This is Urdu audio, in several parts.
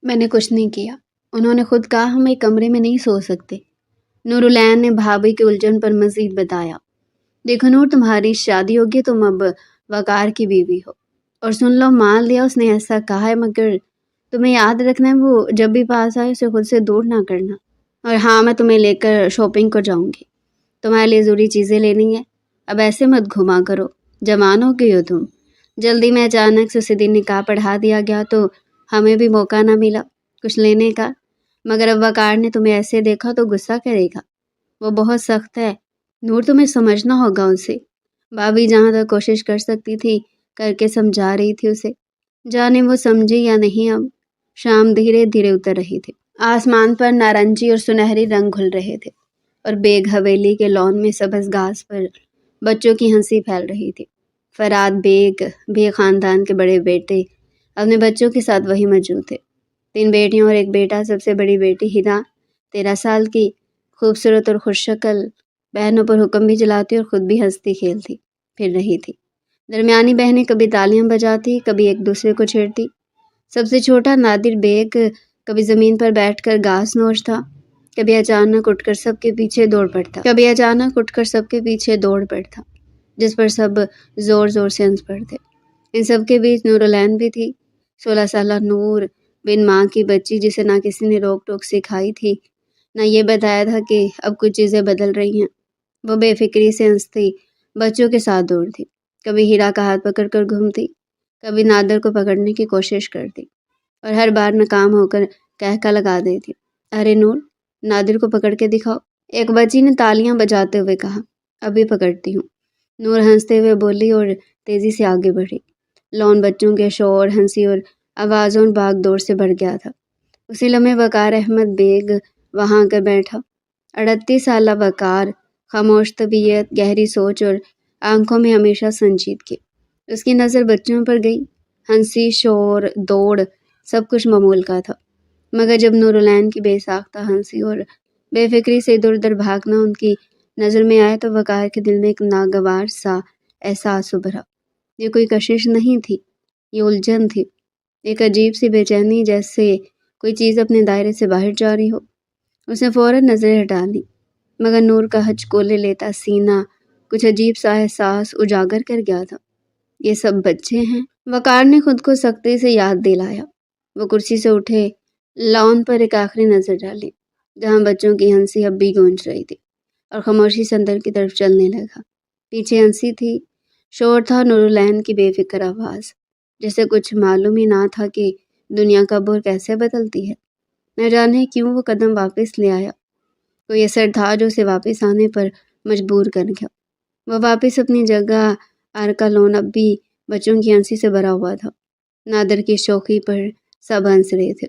میں نے کچھ نہیں کیا، انہوں نے خود کہا ہم ایک کمرے میں نہیں سو سکتے۔ نورالعین نے بھابھی کی الجھن پر مزید بتایا، دیکھو نور، تمہاری شادی ہوگی، تم اب وقار کی بیوی ہو، اور سن لو، مان لیا اس نے ایسا کہا ہے، مگر تمہیں یاد رکھنا ہے وہ جب بھی پاس آئے اسے خود سے دور نہ کرنا۔ اور ہاں، میں تمہیں لے کر شاپنگ کو جاؤں گی، تمہارے لیے ضروری چیزیں لینی ہیں، اب ایسے مت گھما کرو، جوان ہو گئی ہو تم۔ جلدی میں اچانک سے اسی دن نکاح پڑھا دیا گیا تو ہمیں بھی موقع نہ ملا کچھ لینے کا، مگر اب وقار نے تمہیں ایسے دیکھا تو غصہ کرے گا، وہ بہت سخت ہے نور، تمہیں سمجھنا ہوگا اسے۔ بھابھی جہاں تک کوشش کر سکتی تھی کر کے سمجھا رہی تھی اسے، جانے وہ سمجھی یا نہیں۔ اب شام دھیرے دھیرے اتر رہی تھی، آسمان پر نارنجی اور سنہری رنگ گھل رہے تھے، اور بیگ حویلی کے لان میں سبز گھاس پر بچوں کی ہنسی پھیل رہی تھی۔ فرات بیگ خاندان کے بڑے بیٹے اپنے بچوں کے ساتھ وہی موجود تھے، 3 بیٹیاں اور 1 بیٹا۔ سب سے بڑی بیٹی ہیرا 13 سال کی، خوبصورت اور خوش شکل، بہنوں پر حکم بھی چلاتی اور خود بھی ہنستی کھیلتی پھر رہی تھی۔ درمیانی بہنیں کبھی تالیاں بجاتی، کبھی ایک دوسرے کو چھیڑتی۔ سب سے چھوٹا نادر بیگ کبھی زمین پر بیٹھ کر گھاس نوچتا، کبھی اچانک اٹھ کر سب کے پیچھے دوڑ پڑتا، جس پر سب زور زور سے ہنس پڑتے۔ ان سب کے بیچ نورالعین بھی تھی، 16 سالہ نور، بن ماں کی بچی، جسے نہ کسی نے روک ٹوک سکھائی تھی، نہ یہ بتایا تھا کہ اب کچھ چیزیں بدل رہی ہیں۔ وہ بے فکری سے ہنستی، بچوں کے ساتھ دوڑتی، کبھی ہیرا کا ہاتھ پکڑ کر گھومتی، کبھی نادر کو پکڑنے کی کوشش کرتی، اور ہر بار ناکام ہو کر کہکا لگا دیتی، ارے نور، نادر کو پکڑ کے دکھاؤ، ایک بچی نے تالیاں بجاتے ہوئے کہا۔ ابھی پکڑتی ہوں، نور ہنستے ہوئے بولی اور تیزی سے آگے بڑھی۔ لون بچوں کے شور، ہنسی اور آوازوں اور بھاگ دوڑ سے بھر گیا تھا۔ اسی لمحے وقار احمد بیگ وہاں آ کر بیٹھا۔ 38 سالہ وقار، خاموش طبیعت، گہری سوچ اور آنکھوں میں ہمیشہ سنجیدگی۔ اس کی نظر بچوں پر گئی، ہنسی، شور، دوڑ، سب کچھ معمول کا تھا، مگر جب نورالعین کی بے ساختہ ہنسی اور بے فکری سے ادھر ادھر بھاگنا ان کی نظر میں آیا تو وقار کے دل میں ایک ناگوار سا احساس ابھرا۔ یہ کوئی کشش نہیں تھی، یہ الجھن تھی، ایک عجیب سی بے چینی، جیسے کوئی چیز اپنے دائرے سے باہر جا رہی ہو۔ اس نے فوراً نظریں ہٹا لی، مگر نور کا ہچکولے لیتا سینہ کچھ عجیب سا احساس اجاگر کر گیا تھا۔ یہ سب بچے ہیں، وقار نے خود کو سختی سے یاد دلایا۔ وہ کرسی سے اٹھے، لان پر ایک آخری نظر ڈالی، جہاں بچوں کی ہنسی اب بھی گونج رہی تھی، اور خاموشی سے اندر کی طرف چلنے لگا۔ پیچھے ہنسی تھی، شور تھا، نورالعین کی بے فکر آواز، جسے کچھ معلوم ہی نہ تھا کہ دنیا کب اور کیسے بدلتی ہے۔ نہ جانے کیوں وہ قدم واپس لے آیا، کوئی اثر تھا جو اسے واپس آنے پر مجبور کر گیا۔ وہ واپس اپنی جگہ، کا لون اب بھی بچوں کی ہنسی سے بھرا ہوا تھا۔ نادر کی شوخی پر سب ہنس رہے تھے،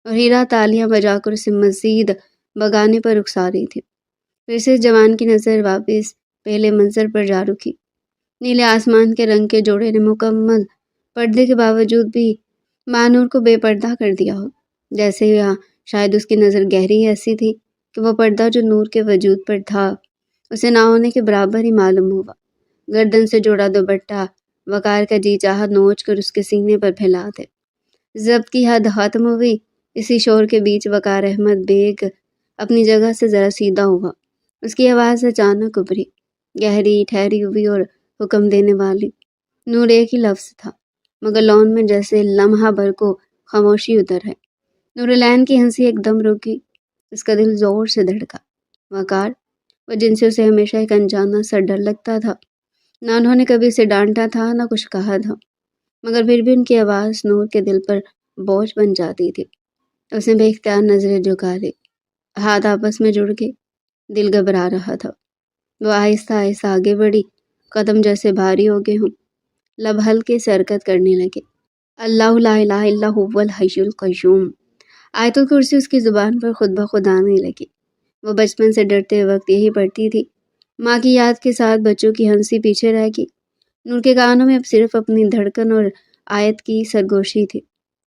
اور ہیرا تالیاں بجا کر اسے مزید بگانے پر اکسا رہی تھی۔ پھر سے جوان کی نظر واپس پہلے منظر پر جا رکی۔ نیلے آسمان کے رنگ کے جوڑے نے مکمل پردے کے باوجود بھی مانور کو بے پردہ کر دیا ہو، جیسے شاید اس کی نظر گہری ایسی تھی کہ وہ پردہ جو نور کے وجود پر تھا اسے نہ ہونے کے برابر ہی معلوم ہوا۔ گردن سے جوڑا دوپٹہ وقار کا جی چاہا نوچ کر اس کے سینے پر پھیلا دے۔ ضبط کی حد ختم ہوئی۔ اسی شور کے بیچ وقار احمد بیگ اپنی جگہ سے ذرا سیدھا ہوا۔ اس کی آواز اچانک ابھری، گہری، ٹھہری ہوئی اور حکم دینے والی۔ نور ایک ہی لفظ تھا، مگر لون میں جیسے لمحہ بھر کو خاموشی اتر ہے۔ نورالعین کی ہنسی ایک دم رکی، اس کا دل زور سے دھڑکا۔ وقار، وہ جن سے اسے ہمیشہ ایک انجانا سا ڈر لگتا تھا، نہ انہوں نے کبھی اسے ڈانٹا تھا، نہ کچھ کہا تھا، مگر پھر بھی ان کی آواز نور کے دل پر بوجھ بن جاتی تھی۔ اس نے بے اختیار نظریں جھکا لی، ہاتھ آپس میں جڑ گئے، دل گھبرا رہا تھا۔ وہ آہستہ آہستہ آگے بڑھی، قدم جیسے بھاری ہو گئے ہوں، لب ہلکے سے حرکت کرنے لگے۔ اللہ لا الہ الا هو الحی القیوم، آیت الکرسی اس کی زبان پر خود بخود آنے لگی۔ وہ بچپن سے ڈرتے وقت یہی پڑھتی تھی۔ ماں کی یاد کے ساتھ بچوں کی ہنسی پیچھے رہ گئی۔ نور کے کانوں میں اب صرف اپنی دھڑکن اور آیت کی سرگوشی تھی۔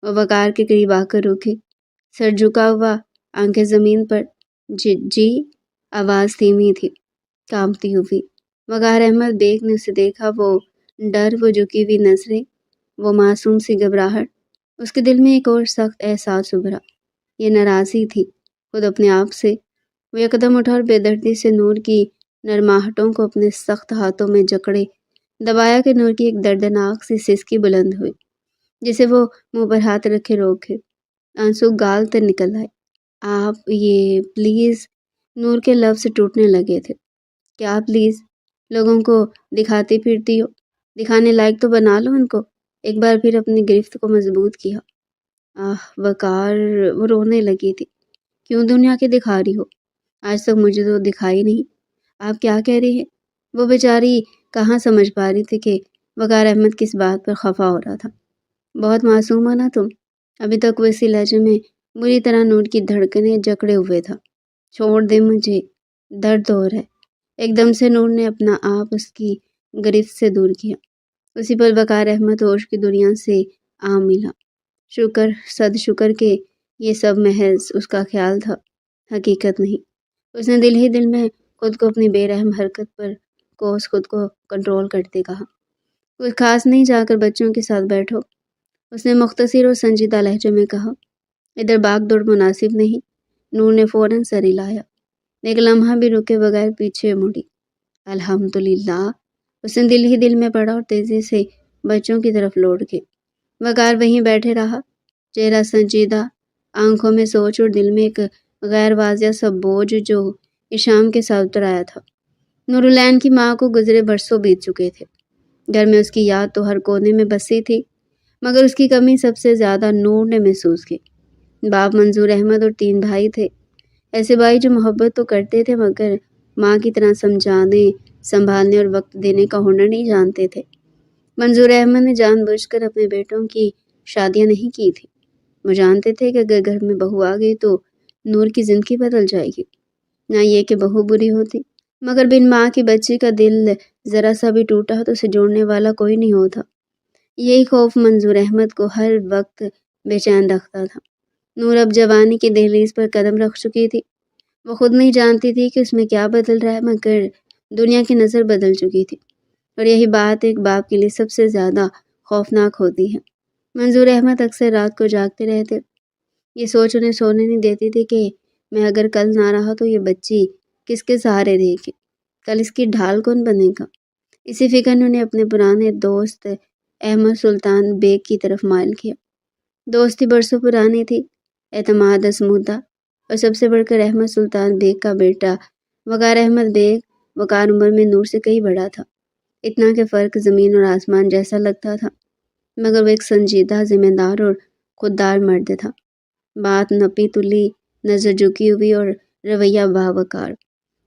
وہ وقار کے قریب آ کر رکی، سر جھکا ہوا، آنکھیں زمین پر۔ جی، آواز دھیمی تھی، کانپتی ہوئی۔ وقار احمد بیگ نے اسے دیکھا، وہ ڈر، وہ جھکی ہوئی نظریں، وہ معصوم سی گھبراہٹ۔ اس کے دل میں ایک اور سخت احساس ابھرا۔ یہ ناراضی تھی خود اپنے آپ سے۔ وہ ایک قدم اٹھا اور بے دردی سے نور کی نرماہٹوں کو اپنے سخت ہاتھوں میں جکڑے دبایا کہ نور کی ایک دردناک سی سسکی بلند ہوئی، جسے وہ منہ پر ہاتھ رکھے روکے آنسو گال تر نکل آئے۔ آپ یہ پلیز، نور کے لفظ ٹوٹنے لگے تھے۔ کیا پلیز؟ لوگوں کو دکھاتی پھرتی ہو، دکھانے لائق تو بنا لو ان کو۔ ایک بار پھر اپنی گرفت کو مضبوط کیا۔ وقار، وہ رونے لگی تھی۔ کیوں دنیا کے دکھا رہی ہو؟ آج تک مجھے تو دکھائی نہیں۔ آپ کیا کہہ رہی ہیں؟ وہ بیچاری کہاں سمجھ پا رہی تھی کہ وقار احمد کس بات پر خفا ہو رہا تھا۔ بہت معصوم ہو نا تم۔ ابھی تک وہ اسی لہجے میں بری طرح نور کی دھڑکنیں جکڑے ہوئے تھا۔ چھوڑ دے مجھے، درد ہو رہا ہے۔ ایک دم سے نور نے اپنا آپ اس کی گرفت سے دور کیا۔ اسی پل وقار احمد ہوش کی دنیا سے آ ملا۔ شکر، صد شکر کہ یہ سب محض اس کا خیال تھا، حقیقت نہیں۔ اس نے دل ہی دل میں خود کو اپنی بے رحم حرکت پر کوس خود کو کنٹرول کرتے کہا۔ کچھ خاص نہیں، جا کر بچوں کے ساتھ بیٹھو، اس نے مختصر اور سنجیدہ لہجے میں کہا۔ ادھر بھاگ دوڑ مناسب نہیں۔ نور نے فوراً سر ہلایا، ایک لمحہ بھی رکے بغیر پیچھے مڑی۔ الحمدللہ، اس نے دل ہی دل میں پڑھا اور تیزی سے بچوں کی طرف لوٹ گئے۔ وقار وہیں بیٹھے رہا، چہرہ سنجیدہ، آنکھوں میں سوچ اور دل میں ایک غیر واضح سا بوجھ جو اشام کے ساتھ اتر آیا تھا۔ نورالعین کی ماں کو گزرے برسوں بیت چکے تھے۔ گھر میں اس کی یاد تو ہر کونے میں بسی تھی، مگر اس کی کمی سب سے زیادہ نور نے محسوس کی۔ باپ منظور احمد اور 3 بھائی تھے، ایسے بھائی جو محبت تو کرتے تھے مگر ماں کی طرح سمجھانے، سنبھالنے اور وقت دینے کا ہنر نہیں جانتے تھے۔ منظور احمد نے جان بوجھ کر اپنے بیٹوں کی شادیاں نہیں کی تھی۔ وہ جانتے تھے کہ اگر گھر میں بہو آ گئی تو نور کی زندگی بدل جائے گی۔ نہ یہ کہ بہو بری ہوتی، مگر بن ماں کی بچی کا دل ذرا سا بھی ٹوٹا تو اسے جوڑنے والا کوئی نہیں ہوتا۔ یہی خوف منظور احمد کو ہر وقت بے چین رکھتا تھا۔ نور اب جوانی کی دہلیز پر قدم رکھ چکی تھی۔ وہ خود نہیں جانتی تھی کہ اس میں کیا بدل رہا ہے، مگر دنیا کی نظر بدل چکی تھی، اور یہی بات ایک باپ کے لیے سب سے زیادہ خوفناک ہوتی ہے۔ منظور احمد اکثر رات کو جاگتے رہتے۔ یہ سوچ انہیں سونے نہیں دیتی تھی کہ میں اگر کل نہ رہا تو یہ بچی کس کے سہارے رہے گی، کل اس کی ڈھال کون بنے گا۔ اسی فکر نے انہیں اپنے پرانے دوست احمد سلطان بیگ کی طرف مائل کیا۔ دوستی برسوں پرانی تھی، اعتماد ازمودہ، اور سب سے بڑھ کر احمد سلطان بیگ کا بیٹا وقار احمد بیگ وقار عمر میں نور سے کئی بڑا تھا۔ اتنا کہ فرق زمین اور آسمان جیسا لگتا تھا، مگر وہ ایک سنجیدہ، ذمہ دار اور خوددار مرد تھا۔ بات نپی تلی، نظر جھکی ہوئی اور رویہ باوقار۔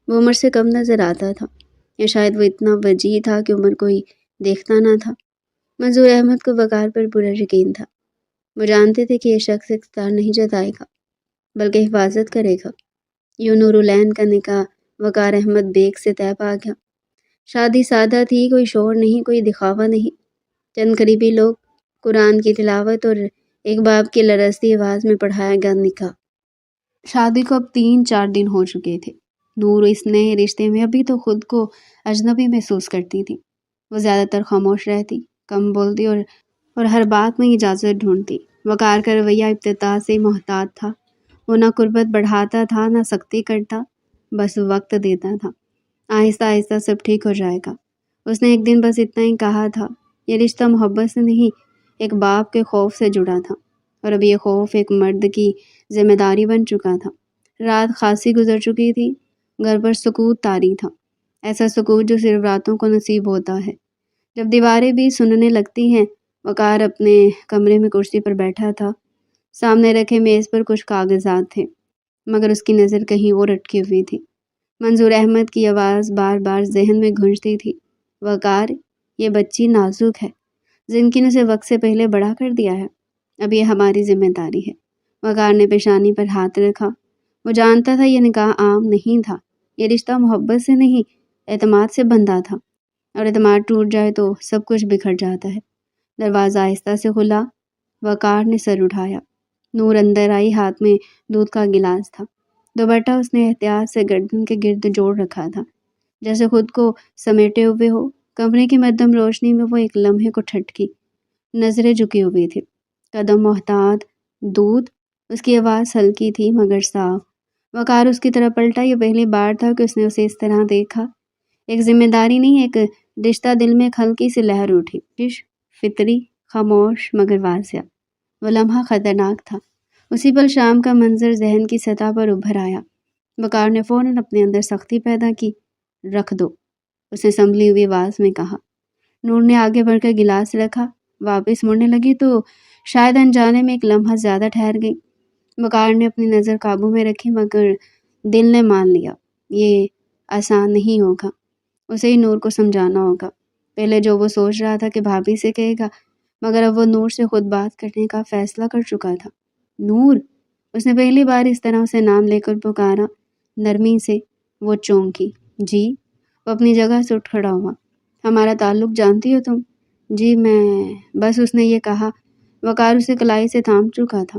وہ عمر سے کم نظر آتا تھا، یا شاید وہ اتنا وجیح تھا کہ عمر کوئی دیکھتا نہ تھا۔ منظور احمد کو وقار پر پورا یقین تھا۔ وہ جانتے تھے کہ یہ شخص اقتدار نہیں جتائے گا بلکہ حفاظت کرے گا۔ یوں نورالعین کا نکاح وقار احمد بیگ سے طے پا گیا۔ شادی سادہ تھی، کوئی شور نہیں، کوئی دکھاوا نہیں، چند قریبی لوگ، قرآن کی تلاوت اور ایک باپ کی لرزتی آواز میں پڑھایا گیا نکاح۔ شادی کو اب 3-4 دن ہو چکے تھے۔ نور اس نئے رشتے میں ابھی تو خود کو اجنبی محسوس کرتی تھی۔ وہ زیادہ تر خاموش رہتی، کم بولتی اور ہر بات میں اجازت ڈھونڈتی۔ وقار کا رویہ ابتدا سے ہی محتاط تھا۔ وہ نہ قربت بڑھاتا تھا، نہ سختی کرتا، بس وقت دیتا تھا۔ آہستہ آہستہ سب ٹھیک ہو جائے گا۔ اس نے ایک دن بس اتنا ہی کہا تھا۔ یہ رشتہ محبت سے نہیں، ایک باپ کے خوف سے جڑا تھا، اور اب یہ خوف ایک مرد کی ذمہ داری بن چکا تھا۔ رات خاصی گزر چکی تھی، گھر پر سکوت طاری تھا، ایسا سکوت جو صرف راتوں کو نصیب ہوتا ہے، جب دیواریں بھی سننے لگتی ہیں۔ وقار اپنے کمرے میں کرسی پر بیٹھا تھا۔ سامنے رکھے میز پر کچھ کاغذات تھے، مگر اس کی نظر کہیں اور اٹکی ہوئی تھی۔ منظور احمد کی آواز بار بار ذہن میں گونجتی تھی، وقار، یہ بچی نازک ہے، زندگی نے اسے وقت سے پہلے بڑا کر دیا ہے، اب یہ ہماری ذمہ داری ہے۔ وقار نے پیشانی پر ہاتھ رکھا۔ وہ جانتا تھا یہ نکاح عام نہیں تھا، یہ رشتہ محبت سے نہیں، اعتماد سے بندھا تھا، اور اعتماد ٹوٹ جائے تو سب کچھ بکھر جاتا ہے۔ دروازہ آہستہ سے کھلا۔ وقار نے سر اٹھایا۔ نور اندر آئی، ہاتھ میں دودھ کا گلاس تھا۔ دوپٹہ اس نے احتیاط سے گردن کے گرد جوڑ رکھا تھا، جیسے خود کو سمیٹے ہوئے ہو۔ کمرے کی مدھم روشنی میں وہ ایک لمحے کو ٹھٹکی، نظریں جھکی ہوئی تھی۔ قدم محتاط، دودھ۔ اس کی آواز ہلکی تھی مگر صاف۔ وقار اس کی طرف پلٹا۔ یہ پہلی بار تھا کہ اس نے اسے اس طرح دیکھا۔ ایک ذمہ داری نہیں، ایک رشتہ۔ دل میں ایک ہلکی سی لہر اٹھی، فطری، خاموش مگر واضح۔ وہ لمحہ خطرناک تھا۔ اسی پل شام کا منظر ذہن کی سطح پر ابھر آیا۔ وقار نے فوراً اپنے اندر سختی پیدا کی۔ رکھ دو، اس نے سنبھلی ہوئی آواز میں کہا۔ نور نے آگے بڑھ کر گلاس رکھا۔ واپس مڑنے لگی تو شاید انجانے میں ایک لمحہ زیادہ ٹھہر گئی۔ وقار نے اپنی نظر قابو میں رکھی مگر دل نے مان لیا یہ آسان نہیں ہوگا۔ اسے ہی نور کو سمجھانا ہوگا۔ پہلے جو وہ سوچ رہا تھا کہ بھابھی سے کہے گا، مگر اب وہ نور سے خود بات کرنے کا فیصلہ کر چکا تھا۔ نور! اس نے پہلی بار اس طرح اسے نام لے کر پکارا، نرمی سے۔ وہ چونکی۔ جی؟ وہ اپنی جگہ سے اٹھ کھڑا ہوا۔ ہمارا تعلق جانتی ہو تم؟ جی میں… بس اس نے یہ کہا۔ وقار اسے کلائی سے تھام چکا تھا،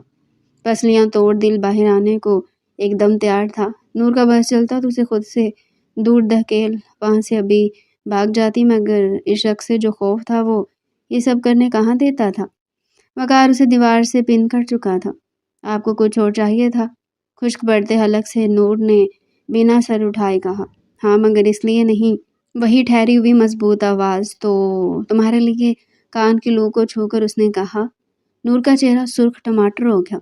پسلیاں توڑ دل باہر آنے کو ایک دم تیار تھا۔ نور کا بس چلتا تو اسے خود سے دور دھکیل وہاں سے ابھی بھاگ جاتی، مگر اس شخص سے جو خوف تھا وہ یہ سب کرنے کہاں دیتا تھا۔ وقار اسے دیوار سے پن کر چکا تھا۔ آپ کو کچھ اور چاہیے تھا؟ خشک پڑتے حلق سے نور نے بنا سر اٹھائے کہا۔ ہاں مگر اس لیے نہیں۔ وہی ٹھہری ہوئی مضبوط آواز۔ تو تمہارے لیے؟ کان کی لو کو چھو کر اس نے کہا۔ نور کا چہرہ سرخ ٹماٹر ہو گیا۔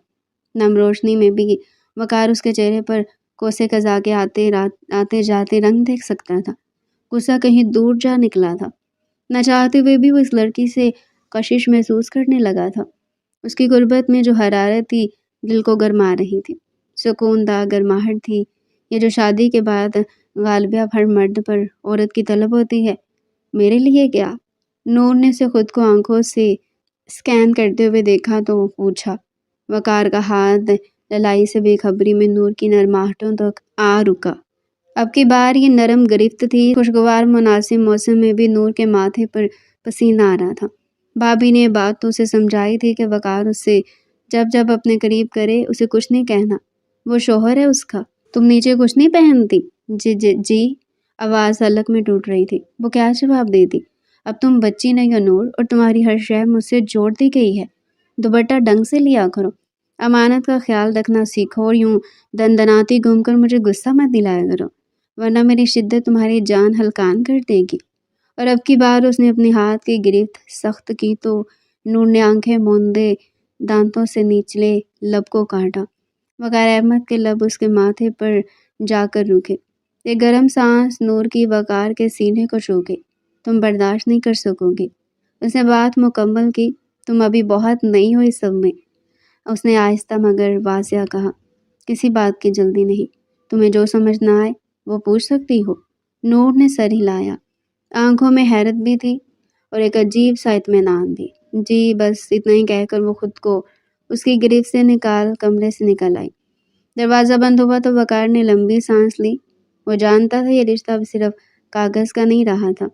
نم روشنی میں بھی وقار اس کے چہرے پر کوسے قزا کے آتے جاتے رنگ دیکھ سکتا تھا۔ غصہ کہیں دور جا نکلا تھا۔ نہ چاہتے ہوئے بھی وہ اس لڑکی سے کشش محسوس کرنے لگا تھا۔ اس کی غربت میں جو حرارت تھی دل کو گرما رہی تھی، سکون دہ گرماہٹ تھی۔ یہ جو شادی کے بعد غالبیہ ہر مرد پر عورت کی طلب ہوتی ہے۔ میرے لیے کیا؟ نور نے اسے خود کو آنکھوں سے اسکین کرتے ہوئے دیکھا تو پوچھا۔ وقار کا ہاتھ للائی سے بے خبری میں نور کی نرماہٹوں تک آ رکا۔ اب کی بار یہ نرم گرفت تھی۔ خوشگوار مناسب موسم میں بھی نور کے ماتھے پر پسینہ آ رہا تھا۔ بھابھی نے یہ بات تو اسے سمجھائی تھی کہ وقار اس سے جب اپنے قریب کرے اسے کچھ نہیں کہنا، وہ شوہر ہے اس کا۔ تم نیچے کچھ نہیں پہنتی؟ جی آواز حلق میں ٹوٹ رہی تھی۔ وہ کیا جواب دیتی؟ اب تم بچی نہیں ہو نور، اور تمہاری ہر شے مجھ سے جوڑ دی گئی ہے۔ دوپٹہ ڈنگ سے لیا کرو، امانت کا خیال رکھنا سیکھو، اور یوں دندناتی گھوم کر مجھے غصہ مت دلایا کرو، ورنہ میری شدت تمہاری جان ہلکان کر دے گی۔ اور اب کی بار اس نے اپنے ہاتھ کی گرفت سخت کی تو نور نے آنکھیں موندے دانتوں سے نچلے لب کو کاٹا۔ وقار احمد کے لب اس کے ماتھے پر جا کر رکے۔ ایک گرم سانس نور کی وقار کے سینے کو چھو گئی۔ تم برداشت نہیں کر سکو گی۔ اس نے بات مکمل کی۔ تم ابھی بہت نئی ہو اس سب میں، اس نے آہستہ مگر واضح کہا۔ کسی بات کی جلدی نہیں، تمہیں جو سمجھ نہ آئے وہ پوچھ سکتی ہو۔ نور نے سر ہلایا۔ آنکھوں میں حیرت بھی تھی اور ایک عجیب سا اطمینان بھی۔ جی بس اتنا ہی کہہ کر وہ خود کو اس کی گرفت سے نکال کمرے سے نکل آئی۔ دروازہ بند ہوا تو وقار نے لمبی سانس لی۔ وہ جانتا تھا یہ رشتہ اب صرف کاغذ کا نہیں رہا تھا،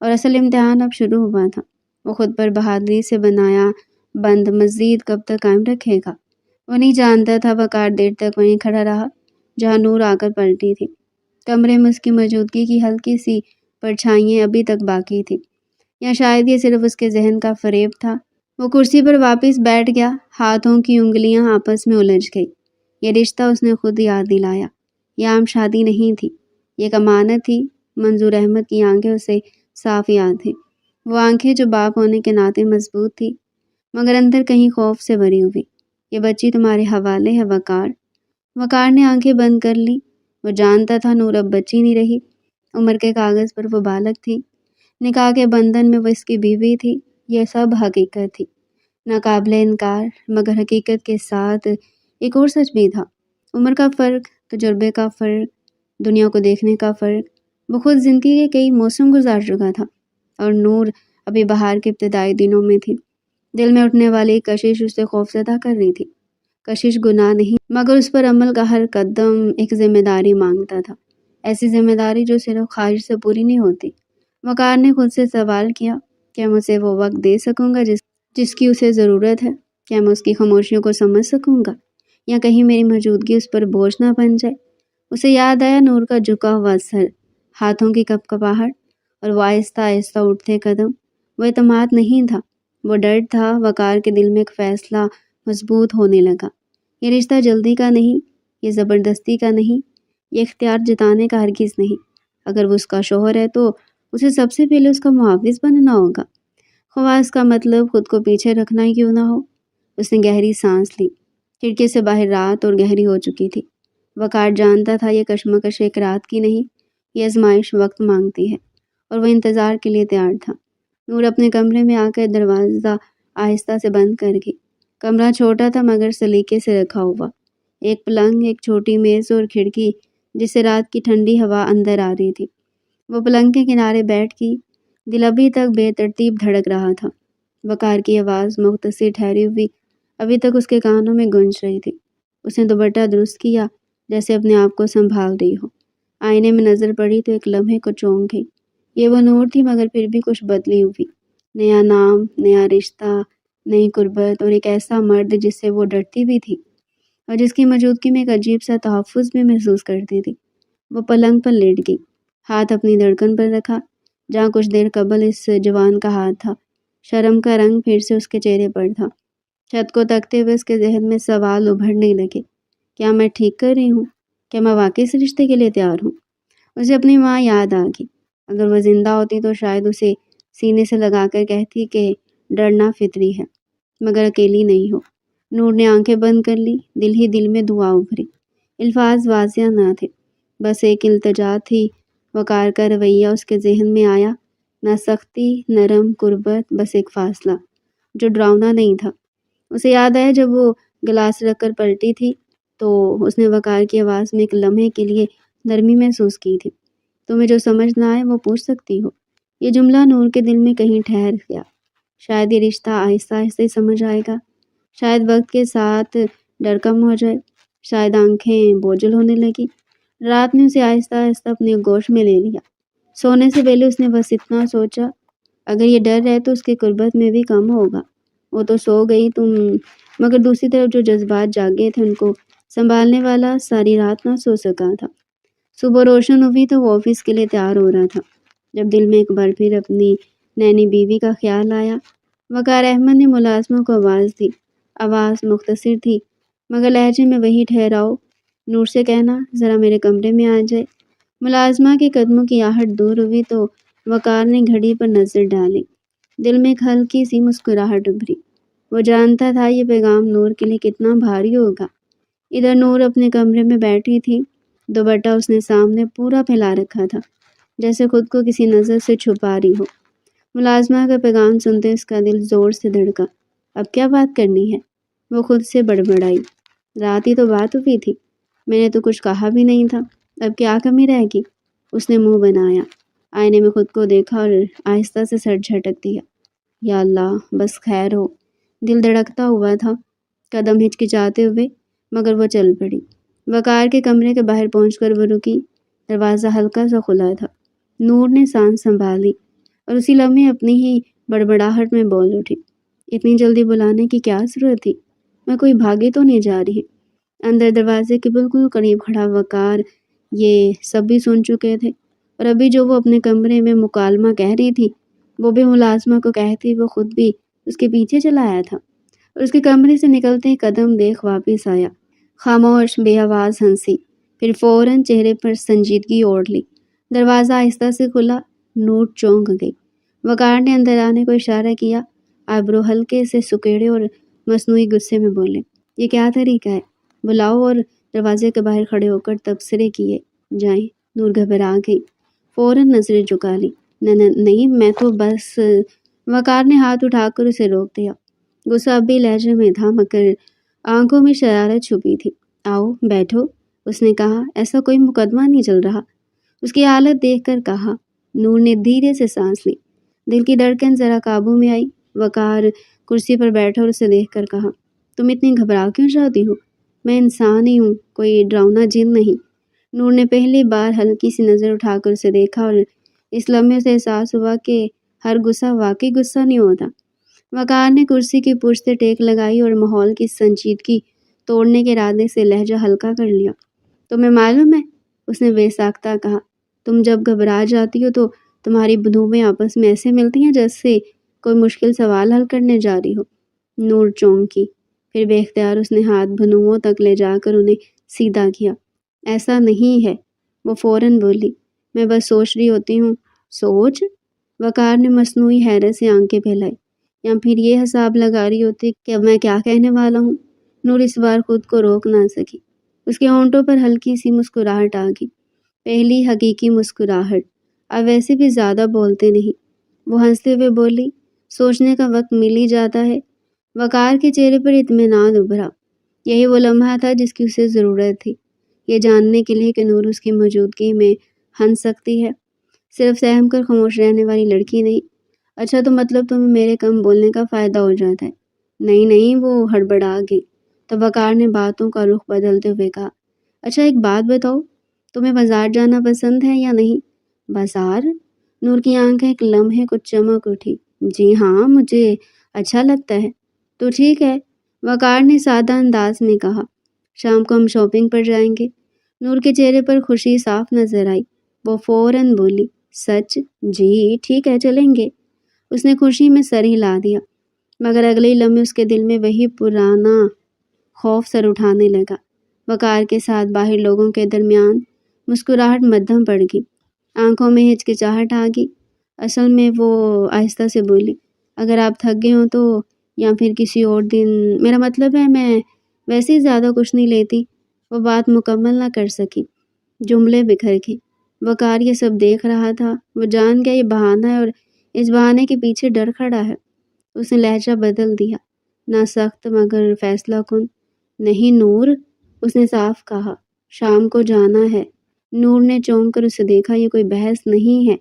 اور اصل امتحان اب شروع ہوا تھا۔ وہ خود پر بہادری سے بنایا بند مزید کب تک قائم رکھے گا؟ وہ نہیں جانتا تھا۔ وقار دیر تک وہیں کھڑا رہا جہاں نور آ کر پلٹی تھی۔ کمرے میں اس کی موجودگی کی ہلکی سی پرچھائیاں ابھی تک باقی تھی، یا شاید یہ صرف اس کے ذہن کا فریب تھا۔ وہ کرسی پر واپس بیٹھ گیا۔ ہاتھوں کی انگلیاں آپس میں الجھ گئی۔ یہ رشتہ اس نے خود یاد دلایا۔ یہ عام شادی نہیں تھی، یہ ایک امانت تھی۔ منظور احمد کی آنکھیں اسے صاف یاد تھیں، وہ آنکھیں جو باپ ہونے کے ناطے مضبوط تھی مگر اندر کہیں خوف سے بھری ہوئی۔ یہ بچی تمہارے حوالے ہے وقار۔ وقار نے آنکھیں بند کر لی۔ وہ جانتا تھا نور اب بچی نہیں رہی، عمر کے کاغذ پر وہ بالغ تھی، نکاح کے بندھن میں وہ اس کی بیوی تھی۔ یہ سب حقیقت تھی، ناقابل انکار، مگر حقیقت کے ساتھ ایک اور سچ بھی تھا۔ عمر کا فرق، تجربے کا فرق، دنیا کو دیکھنے کا فرق۔ وہ خود زندگی کے کئی موسم گزار چکا تھا، اور نور ابھی بہار کے ابتدائی دنوں میں تھی۔ دل میں اٹھنے والی کشش اسے خوفزدہ کر رہی تھی۔ کشش گناہ نہیں، مگر اس پر عمل کا ہر قدم ایک ذمہ داری مانگتا تھا، ایسی ذمہ داری جو صرف خواہش سے پوری نہیں ہوتی۔ وقار نے خود سے سوال کیا، کیا میں اسے وہ وقت دے سکوں گا جس کی اسے ضرورت ہے؟ کیا میں اس کی خاموشیوں کو سمجھ سکوں گا، یا کہیں میری موجودگی اس پر بوجھ نہ بن جائے؟ اسے یاد آیا نور کا جھکا ہوا سر، ہاتھوں کی کپکپاہٹ، اور وہ آہستہ آہستہ اٹھتے قدم۔ وہ اعتماد نہیں تھا، وہ ڈر تھا، وقار کے دل میں ایک فیصلہ مضبوط ہونے لگا۔ یہ رشتہ جلدی کا نہیں، یہ زبردستی کا نہیں، یہ اختیار جتانے کا ہرگز نہیں۔ اگر وہ اس کا شوہر ہے تو اسے سب سے پہلے اس کا محافظ بننا ہوگا، خواہ اس کا مطلب خود کو پیچھے رکھنا ہی کیوں نہ ہو۔ اس نے گہری سانس لی۔ کھڑکی سے باہر رات اور گہری ہو چکی تھی۔ وقار جانتا تھا یہ کشمکش ایک رات کی نہیں، یہ آزمائش وقت مانگتی ہے، اور وہ انتظار کے لیے تیار تھا۔ نور اپنے کمرے میں آ کر دروازہ آہستہ سے بند کر گئی۔ کمرہ چھوٹا تھا مگر سلیقے سے رکھا ہوا۔ ایک پلنگ، ایک چھوٹی میز اور کھڑکی جس سے رات کی ٹھنڈی ہوا اندر آ رہی تھی۔ وہ پلنگ کے کنارے بیٹھ گئی۔ دل ابھی تک بے ترتیب دھڑک رہا تھا۔ وقار کی آواز مختصر ٹھہری ہوئی ابھی تک اس کے کانوں میں گونج رہی تھی۔ اس نے دوپٹہ درست کیا جیسے اپنے آپ کو سنبھال رہی ہو۔ آئینے میں نظر پڑی تو ایک لمحے کو چونک گئی۔ یہ وہ نور تھی مگر پھر بھی کچھ بدلی ہوئی۔ نیا نام، نیا رشتہ، نئی قربت، اور ایک ایسا مرد جس سے وہ ڈرتی بھی تھی اور جس کی موجودگی میں ایک عجیب سا تحفظ بھی محسوس کرتی تھی۔ وہ پلنگ پر لیٹ گئی، ہاتھ اپنی دھڑکن پر رکھا جہاں کچھ دیر قبل اس جوان کا ہاتھ تھا۔ شرم کا رنگ پھر سے اس کے چہرے پر تھا۔ چھت کو تکتے ہوئے اس کے ذہن میں سوال ابھرنے لگے، کیا میں ٹھیک کر رہی ہوں؟ کیا میں واقعی اس رشتے کے لیے تیار ہوں؟ اسے اپنی ماں یاد آ گئی۔ اگر وہ زندہ ہوتی تو شاید اسے سینے سے لگا کر کہتی کہ ڈرنا فطری ہے، مگر اکیلی نہیں ہو۔ نور نے آنکھیں بند کر لی، دل ہی دل میں دعا ابھری۔ الفاظ واضح نہ تھے، بس ایک التجا تھی۔ وقار کا رویہ اس کے ذہن میں آیا، نہ سختی، نرم قربت، بس ایک فاصلہ جو ڈراؤنا نہیں تھا۔ اسے یاد آیا جب وہ گلاس رکھ کر پلٹی تھی تو اس نے وقار کی آواز میں ایک لمحے کے لیے نرمی محسوس کی تھی، تمہیں جو سمجھ نہ آئے وہ پوچھ سکتی ہو۔ یہ جملہ نور کے دل میں کہیں ٹھہر گیا۔ شاید یہ رشتہ آہستہ آہستہ ہی سمجھ آئے گا، شاید وقت کے ساتھ ڈر کم ہو جائے، شاید آنکھیں بوجھل ہونے لگی۔ رات نے اسے آہستہ آہستہ اپنے گوش میں لے لیا۔ سونے سے پہلے اس نے بس اتنا سوچا، اگر یہ ڈر ہے تو اس کی قربت میں بھی کم ہوگا۔ وہ تو سو گئی مگر دوسری طرف جو جذبات جاگے تھے ان کو سنبھالنے والا ساری رات نہ سو سکا تھا۔ صبح روشن ہوئی تو وہ آفس کے لیے تیار ہو رہا تھا، جب دل میں ایک بار پھر اپنی نینی بیوی کا خیال آیا۔ وقار احمد نے ملازموں کو آواز دی۔ آواز مختصر تھی مگر لہجے میں وہی ٹھہراؤ، نور سے کہنا ذرا میرے کمرے میں آ جائے۔ ملازمہ کے قدموں کی آہٹ دور ہوئی تو وقار نے گھڑی پر نظر ڈالی۔ دل میں ایک ہلکی سی مسکراہٹ ابھری۔ وہ جانتا تھا یہ پیغام نور کے لیے کتنا بھاری ہوگا۔ ادھر نور اپنے کمرے میں بیٹھی تھی، دوپٹہ اس نے سامنے پورا پھیلا رکھا تھا جیسے خود کو کسی نظر سے چھپا رہی ہو۔ ملازمہ کا پیغام سنتے اس کا دل زور سے دھڑکا۔ اب کیا بات کرنی ہے؟ وہ خود سے بڑبڑائی، رات ہی تو بات ہوئی تھی، میں نے تو کچھ کہا بھی نہیں تھا، اب کیا کمی رہے گی؟ اس نے منہ بنایا، آئینے میں خود کو دیکھا اور آہستہ سے سر جھٹک دیا۔ یا اللہ بس خیر ہو۔ دل دھڑکتا ہوا تھا، قدم ہچکچاتے ہوئے، مگر وہ چل پڑی۔ وقار کے کمرے کے باہر پہنچ کر وہ رکی۔ دروازہ ہلکا سا کھلا تھا۔ نور نے سانس سنبھالی اور اسی لمحے اپنی ہی بڑبڑاہٹ میں بول اٹھی، اتنی جلدی بلانے کی کیا ضرورت تھی؟ میں کوئی بھاگی تو نہیں جا رہی۔ اندر دروازے کے بالکل قریب کھڑا وقار یہ سب بھی سن چکے تھے، اور ابھی جو وہ اپنے کمرے میں مکالمہ کہہ رہی تھی وہ بھی ملازمہ کو کہتی وہ خود بھی اس کے پیچھے چلا آیا تھا، اور اس کے کمرے سے نکلتے ہی قدم دیکھ واپس آیا۔ خاموش بے آواز ہنسی، پھر فوراً چہرے پر سنجیدگی اوڑھ لی۔ دروازہ آہستہ سے کھلا، نور چونک گئی۔ وقار نے اندر آنے کو اشارہ کیا، آئبرو ہلکے سے سکیڑے اور مصنوعی غصے میں بولے، یہ کیا طریقہ ہے؟ بلاؤ، اور دروازے کے باہر کھڑے ہو کر تبصرے کیے جائیں۔ نور گھبرا گئی، فوراً نظریں جھکا لی۔ نہیں میں تو بس… وقار نے ہاتھ اٹھا کر اسے روک دیا۔ غصہ اب بھی لہجے میں تھا مگر آنکھوں میں شرارت چھپی تھی۔ آؤ بیٹھو، اس نے کہا، ایسا کوئی مقدمہ نہیں چل رہا۔ اس کی حالت دیکھ کر کہا۔ نور نے دھیرے سے سانس لی، دل کی دھڑکن ذرا قابو میں آئی۔ وقار کرسی پر بیٹھا اور اسے دیکھ کر کہا، تم اتنی گھبرا کیوں جاتی ہو؟ میں انسان ہی ہوں، کوئی ڈراؤنا جن نہیں۔ نور نے پہلی بار ہلکی سی نظر اٹھا کر اسے دیکھا اور اس لمحے سے احساس ہوا کہ ہر غصہ واقعی غصہ نہیں ہوتا۔ وقار نے کرسی کی پشت سے ٹیک لگائی اور ماحول کی سنجیدگی توڑنے کے ارادے سے لہجہ ہلکا کر لیا۔ تمہیں معلوم ہے، اس نے بے ساختہ کہا، تم جب گھبرا جاتی ہو تو تمہاری بندوقیں آپس میں ایسے ملتی ہیں جیسے کوئی مشکل سوال حل کرنے جا رہی ہو؟ نور چونکی، پھر بے اختیار اس نے ہاتھ بھنوؤں تک لے جا کر انہیں سیدھا کیا۔ ایسا نہیں ہے، وہ فوراً بولی، میں بس سوچ رہی ہوتی ہوں۔ سوچ؟ وقار نے مصنوعی حیرت سے آنکھیں پھیلائی۔ یا پھر یہ حساب لگا رہی ہوتی کہ اب میں کیا کہنے والا ہوں؟ نور اس بار خود کو روک نہ سکی۔ اس کے ہونٹوں پر ہلکی سی مسکراہٹ آ گئی، پہلی حقیقی مسکراہٹ۔ اب ویسے بھی زیادہ بولتے نہیں، وہ ہنستے ہوئے بولی، سوچنے کا وقت مل ہی جاتا ہے۔ وقار کے چہرے پر اطمینان ابھرا۔ یہی وہ لمحہ تھا جس کی اسے ضرورت تھی، یہ جاننے کے لیے کہ نور اس کی موجودگی میں ہنس سکتی ہے، صرف سہم کر خاموش رہنے والی لڑکی نہیں۔ اچھا تو مطلب تمہیں میرے کم بولنے کا فائدہ ہو جاتا ہے؟ نہیں نہیں، وہ ہڑبڑا گئی۔ تو وقار نے باتوں کا رخ بدلتے ہوئے کہا، اچھا ایک بات بتاؤ، تمہیں بازار جانا پسند ہے یا نہیں؟ بازار؟ نور کی آنکھیں ایک لمحے کچھ چمک اٹھی۔ جی ہاں، مجھے اچھا لگتا ہے۔ تو ٹھیک ہے، وقار نے سادہ انداز میں کہا، شام کو ہم شاپنگ پر جائیں گے۔ نور کے چہرے پر خوشی صاف نظر آئی، وہ فوراً بولی، سچ؟ جی ٹھیک ہے، چلیں گے۔ اس نے خوشی میں سر ہلا دیا، مگر اگلے لمحے اس کے دل میں وہی پرانا خوف سر اٹھانے لگا۔ وقار کے ساتھ باہر لوگوں کے درمیان مسکراہٹ مدھم پڑ گئی، آنکھوں میں ہچکچاہٹ آ گئی۔ اصل میں وہ آہستہ سے بولی، اگر آپ تھک گئے ہوں تو یا پھر کسی اور دن، میرا مطلب ہے میں ویسے ہی زیادہ کچھ نہیں لیتی۔ وہ بات مکمل نہ کر سکی، جملے بکھر گئے۔ وقار یہ سب دیکھ رہا تھا، وہ جان گیا یہ بہانہ ہے اور اس بہانے کے پیچھے ڈر کھڑا ہے۔ اس نے لہجہ بدل دیا، نہ سخت مگر فیصلہ کن۔ نہیں نور، اس نے صاف کہا، شام کو جانا ہے۔ نور نے چونک کر اسے دیکھا، یہ کوئی بحث نہیں ہے۔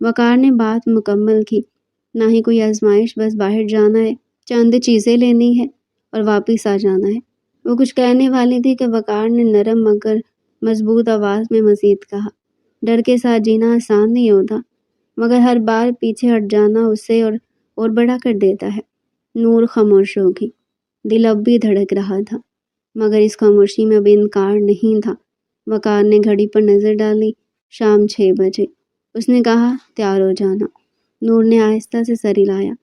وقار نے بات مکمل کی، نہ ہی کوئی آزمائش، بس باہر جانا ہے، چند چیزیں لینی ہے اور واپس آ جانا ہے۔ وہ کچھ کہنے والی تھی کہ وقار نے نرم مگر مضبوط آواز میں مزید کہا، ڈر کے ساتھ جینا آسان نہیں ہوتا، مگر ہر بار پیچھے ہٹ جانا اسے اور بڑا کر دیتا ہے۔ نور خاموش ہو گئی، دل اب بھی دھڑک رہا تھا، مگر اس خاموشی میں اب انکار نہیں تھا۔ وقار نے گھڑی پر نظر ڈالی، شام 6 بجے۔ اس نے کہا، تیار ہو جانا۔ نور نے آہستہ سے سر ہلایا،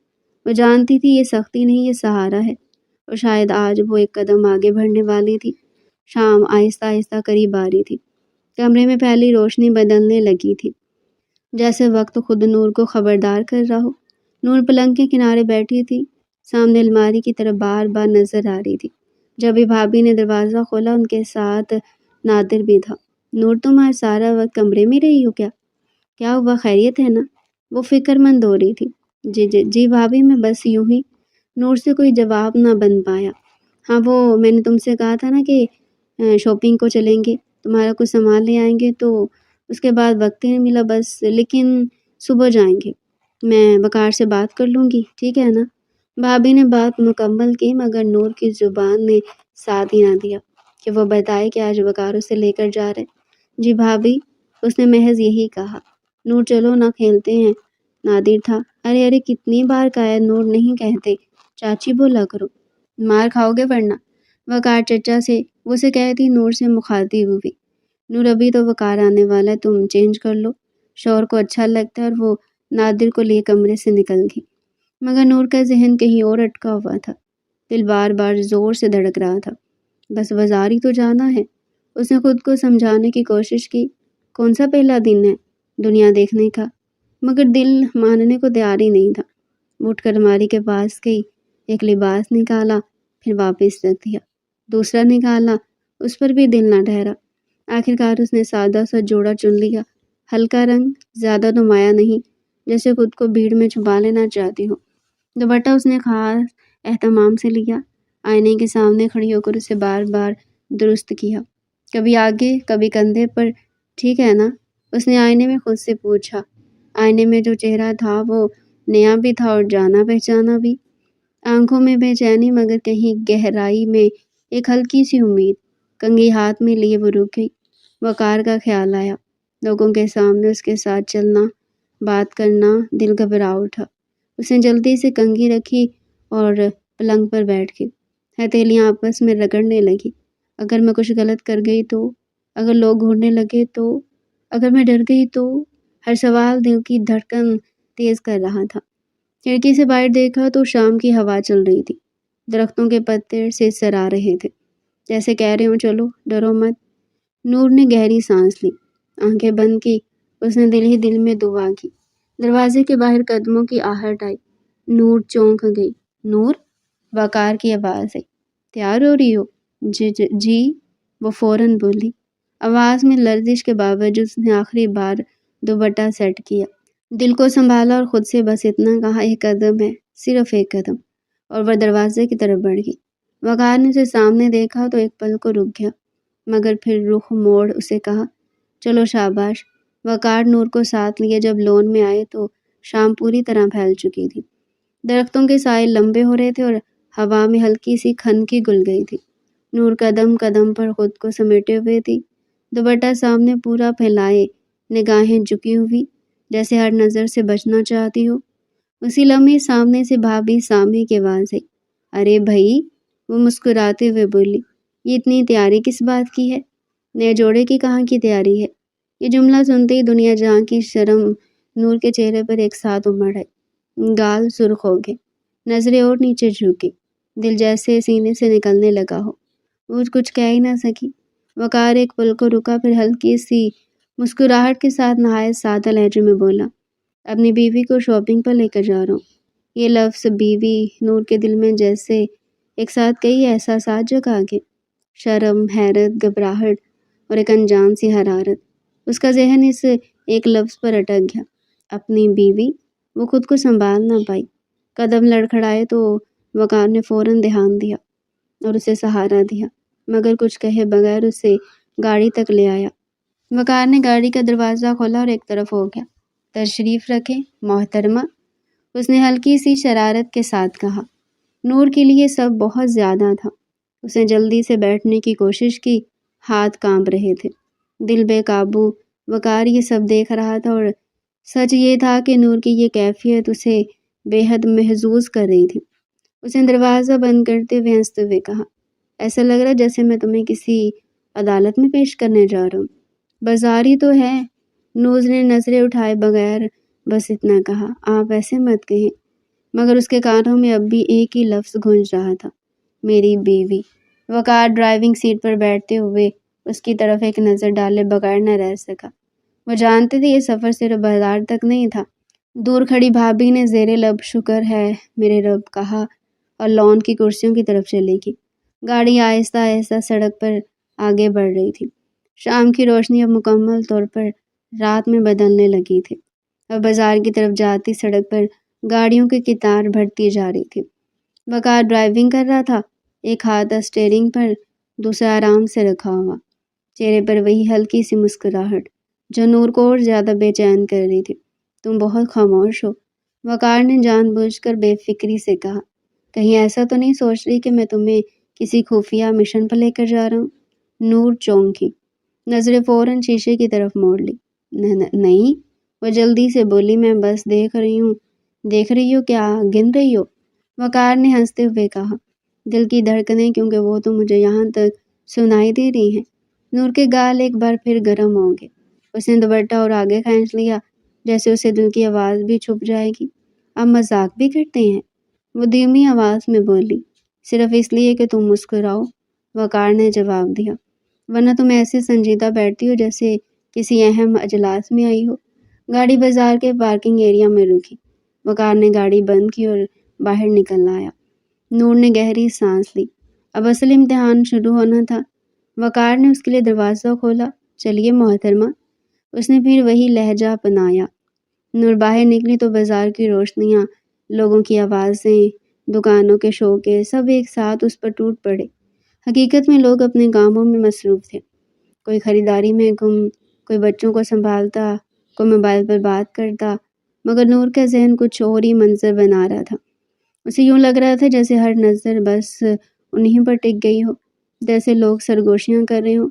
وہ جانتی تھی یہ سختی نہیں، یہ سہارا ہے، اور شاید آج وہ ایک قدم آگے بڑھنے والی تھی۔ شام آہستہ آہستہ قریب آ رہی تھی، کمرے میں پہلی روشنی بدلنے لگی تھی، جیسے وقت خود نور کو خبردار کر رہا ہو۔ نور پلنگ کے کنارے بیٹھی تھی، سامنے الماری کی طرف بار بار نظر آ رہی تھی۔ جب ہی بھابھی نے دروازہ کھولا، ان کے ساتھ نادر بھی تھا۔ نور تم آج سارا وقت کمرے میں رہی ہو کیا؟ کیا ہوا، خیریت ہے نا؟ وہ فکر مند ہو رہی تھی۔ جی بھابھی، میں بس یوں ہی۔ نور سے کوئی جواب نہ بن پایا۔ ہاں وہ میں نے تم سے کہا تھا نا کہ شاپنگ کو چلیں گے، تمہارا کچھ سامان لے آئیں گے، تو اس کے بعد وقت ہی نہیں ملا بس، لیکن صبح جائیں گے، میں وقار سے بات کر لوں گی، ٹھیک ہے نا؟ بھابھی نے بات مکمل کی، مگر نور کی زبان نے ساتھ ہی نہ دیا کہ وہ بتائے کہ آج وقار اسے لے کر جا رہے۔ جی بھابھی، اس نے محض یہی کہا۔ نور چلو نہ کھیلتے ہیں، نادر تھا۔ ارے کتنی بار کہا ہے نور نہیں کہتے، چاچی بولا کرو، مار کھاؤ گے ورنہ۔ وقار چچا سے، وہ سے کہتی نور سے مخاطب ہوئی۔ نور ابھی تو وقار آنے والا ہے، تم چینج کر لو، شوہر کو اچھا لگتا ہے، اور وہ نادر کو لیے کمرے سے نکل گئی۔ مگر نور کا ذہن کہیں اور اٹکا ہوا تھا، دل بار بار زور سے دھڑک رہا تھا۔ بس بازار ہی تو جانا ہے، اس نے خود کو سمجھانے کی کوشش کی۔ کون سا پہلا دن ہے دنیا دیکھنے کا؟ مگر دل ماننے کو تیار ہی نہیں تھا۔ اٹھ کر الماری کے پاس گئی، ایک لباس نکالا، پھر واپس رکھ دیا، دوسرا نکالا، اس پر بھی دل نہ ٹھہرا۔ آخرکار اس نے سادہ سا جوڑا چن لیا، ہلکا رنگ، زیادہ نمایاں نہیں، جیسے خود کو بھیڑ میں چھپا لینا چاہتی ہو۔ دوپٹہ اس نے خاص اہتمام سے لیا، آئینے کے سامنے کھڑی ہو کر اسے بار بار درست کیا، کبھی آگے کبھی کندھے پر۔ ٹھیک ہے نا؟ اس نے آئینے میں خود سے پوچھا۔ آئینے میں جو چہرہ تھا وہ نیا بھی تھا اور جانا پہچانا بھی، آنکھوں میں بے چینی، مگر کہیں گہرائی میں ایک ہلکی سی امید۔ کنگھی ہاتھ میں لیے وہ رک گئی۔ وقار کا خیال آیا، لوگوں کے سامنے اس کے ساتھ چلنا، بات کرنا، دل گھبرا اٹھا۔ اس نے جلدی سے کنگھی رکھی اور پلنگ پر بیٹھ گئی، ہتھیلیاں آپس میں رگڑنے لگی۔ اگر میں کچھ غلط کر گئی تو، اگر لوگ گھورنے لگے تو، اگر میں ڈر گئی تو، ہر سوال دل کی دھڑکن تیز کر رہا تھا۔ کھڑکی سے باہر دیکھا تو شام کی ہوا چل رہی تھی، درختوں کے پتے سرسرا رہے تھے، جیسے کہہ رہے ہوں چلو ڈرو مت۔ نور نے گہری سانس لی، آنکھیں بند کی، اس نے دل ہی دل میں دعا کی۔ دروازے کے باہر قدموں کی آہٹ آئی، نور چونک گئی۔ نور، وقار کی آواز آئی، تیار ہو رہی ہو؟ جی، وہ فوراً بولی۔ آواز میں لرزش کے باوجود اس نے آخری بار دوپٹہ سیٹ کیا، دل کو سنبھالا اور خود سے بس اتنا کہا، ایک قدم ہے، صرف ایک قدم، اور وہ دروازے کی طرف بڑھ گئی۔ وقار نے اسے سامنے دیکھا تو ایک پل کو رک گیا، مگر پھر رخ موڑ اسے کہا، چلو شاباش۔ وقار نور کو ساتھ لیے جب لون میں آئے تو شام پوری طرح پھیل چکی تھی، درختوں کے سائے لمبے ہو رہے تھے اور ہوا میں ہلکی سی کھنکی گل گئی تھی۔ نور قدم قدم پر خود کو سمیٹے ہوئے تھی، دوپٹہ سامنے پورا پھیلائے، نگاہیں جھکی ہوئی، جیسے ہر نظر سے بچنا چاہتی ہو۔ اسی لمحے سامنے سے بھابھی سامنے کی آواز آئی، ارے بھائی، وہ مسکراتے ہوئے بولی، یہ اتنی تیاری کس بات کی ہے؟ نئے جوڑے کی کہاں کی تیاری ہے؟ یہ جملہ سنتے ہی دنیا جہاں کی شرم نور کے چہرے پر ایک ساتھ امڑ آئی، گال سرخ ہو گئے، نظریں اور نیچے جھکی، دل جیسے سینے سے نکلنے لگا ہو۔ وہ کچھ کہہ ہی نہ سکی۔ وقار ایک پل کو رکا، پھر ہلکی سی مسکراہٹ کے ساتھ نہایت سادہ لہجے میں بولا، اپنی بیوی کو شاپنگ پر لے کر جا رہا ہوں۔ یہ لفظ بیوی نور کے دل میں جیسے ایک ساتھ کئی احساسات جگا گئے، شرم، حیرت، گھبراہٹ اور ایک انجان سی حرارت۔ اس کا ذہن اس ایک لفظ پر اٹک گیا، اپنی بیوی۔ وہ خود کو سنبھال نہ پائی، قدم لڑکھڑائے تو وقار نے فوراً دھیان دیا اور اسے سہارا دیا، مگر کچھ کہے بغیر اسے گاڑی تک لے آیا۔ وقار نے گاڑی کا دروازہ کھولا اور ایک طرف ہو گیا۔ تشریف رکھیں محترمہ، اس نے ہلکی سی شرارت کے ساتھ کہا۔ نور کے لیے سب بہت زیادہ تھا، اس نے جلدی سے بیٹھنے کی کوشش کی، ہاتھ کانپ رہے تھے، دل بے قابو۔ وقار یہ سب دیکھ رہا تھا اور سچ یہ تھا کہ نور کی یہ کیفیت اسے بے حد محظوظ کر رہی تھی۔ اس نے دروازہ بند کرتے ہوئے ہنستے ہوئے کہا، ایسا لگ رہا جیسے میں تمہیں کسی عدالت میں پیش کرنے جا رہا ہوں۔ بازار ہی تو ہے۔ نور نے نظریں اٹھائے بغیر بس اتنا کہا، آپ ایسے مت کہیں، مگر اس کے کانوں میں اب بھی ایک ہی لفظ گونج رہا تھا، میری بیوی۔ وقار ڈرائیونگ سیٹ پر بیٹھتے ہوئے اس کی طرف ایک نظر ڈالے بغیر نہ رہ سکا۔ وہ جانتے تھے یہ سفر صرف بازار تک نہیں تھا۔ دور کھڑی بھابھی نے زیر لب شکر ہے میرے رب کہا اور لان کی کرسیوں کی طرف چلے گی۔ گاڑی آہستہ آہستہ سڑک پر آگے بڑھ رہی تھی۔ شام کی روشنی اب مکمل طور پر رات میں بدلنے لگی تھی اور بازار کی طرف جاتی سڑک پر گاڑیوں کی قطار بڑھتی جا رہی تھی۔ وقار ڈرائیونگ کر رہا تھا، ایک ہاتھ اسٹیئرنگ پر، دوسرا آرام سے رکھا ہوا، چہرے پر وہی ہلکی سی مسکراہٹ جو نور کو اور زیادہ بے چین کر رہی تھی۔ تم بہت خاموش ہو، وقار نے جان بوجھ کر بے فکری سے کہا، کہیں ایسا تو نہیں سوچ رہی کہ میں تمہیں کسی خفیہ مشن پر لے کر جا رہا ہوں؟ نور چونکی، نظریں فوراً شیشے کی طرف موڑ لی۔ نہیں، وہ جلدی سے بولی، میں بس دیکھ رہی ہو کیا گن رہی ہو؟ وقار نے ہنستے ہوئے کہا، دل کی دھڑکنیں، کیونکہ وہ تو مجھے یہاں تک سنائی دے رہی ہیں۔ نور کے گال ایک بار پھر گرم ہو گئے، اس نے دوپٹہ اور آگے کھینچ لیا، جیسے اسے دل کی آواز بھی چھپ جائے گی۔ آپ مذاق بھی کرتے ہیں؟ وہ دھیمی آواز میں بولی۔ صرف اس لیے کہ تم مسکراؤ، وقار نے جواب دیا، ورنہ تم ایسے سنجیدہ بیٹھتی ہو جیسے کسی اہم اجلاس میں آئی ہو۔ گاڑی بازار کے پارکنگ ایریا میں رکی، وقار نے گاڑی بند کی اور باہر نکل آیا۔ نور نے گہری سانس لی، اب اصل امتحان شروع ہونا تھا۔ وقار نے اس کے لیے دروازہ کھولا، چلیے محترمہ، اس نے پھر وہی لہجہ اپنایا۔ نور باہر نکلی تو بازار کی روشنیاں، لوگوں کی آوازیں، دکانوں کے شوقے سب ایک ساتھ اس پر ٹوٹ پڑے۔ حقیقت میں لوگ اپنے کاموں میں مصروف تھے، کوئی خریداری میں گم، کوئی بچوں کو سنبھالتا، کوئی موبائل پر بات کرتا، مگر نور کا ذہن کچھ اور ہی منظر بنا رہا تھا۔ اسے یوں لگ رہا تھا جیسے ہر نظر بس انہیں پر ٹک گئی ہو، جیسے لوگ سرگوشیاں کر رہے ہوں،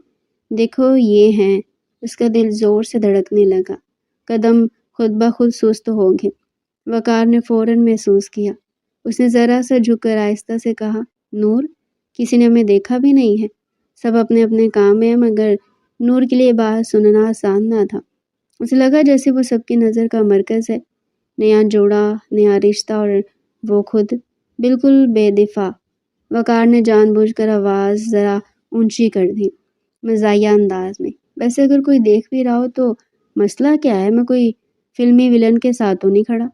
دیکھو یہ ہیں۔ اس کا دل زور سے دھڑکنے لگا، قدم خود بخود سست ہو گئے۔ وقار نے فوراً محسوس کیا، اس نے ذرا سا جھک کر آہستہ سے کہا، نور، کسی نے ہمیں دیکھا بھی نہیں ہے، سب اپنے اپنے کام میں، مگر نور کے لیے بات سننا آسان نہ تھا۔ اسے لگا جیسے وہ سب کی نظر کا مرکز ہے، نیا جوڑا، نیا رشتہ اور وہ خود بالکل بے دفاع۔ وقار نے جان بوجھ کر آواز ذرا اونچی کر دی، مزاحیہ انداز میں۔ ویسے اگر کوئی دیکھ بھی رہا ہو تو مسئلہ کیا ہے؟ میں کوئی فلمی ولن کے ساتھ تو نہیں کھڑا؟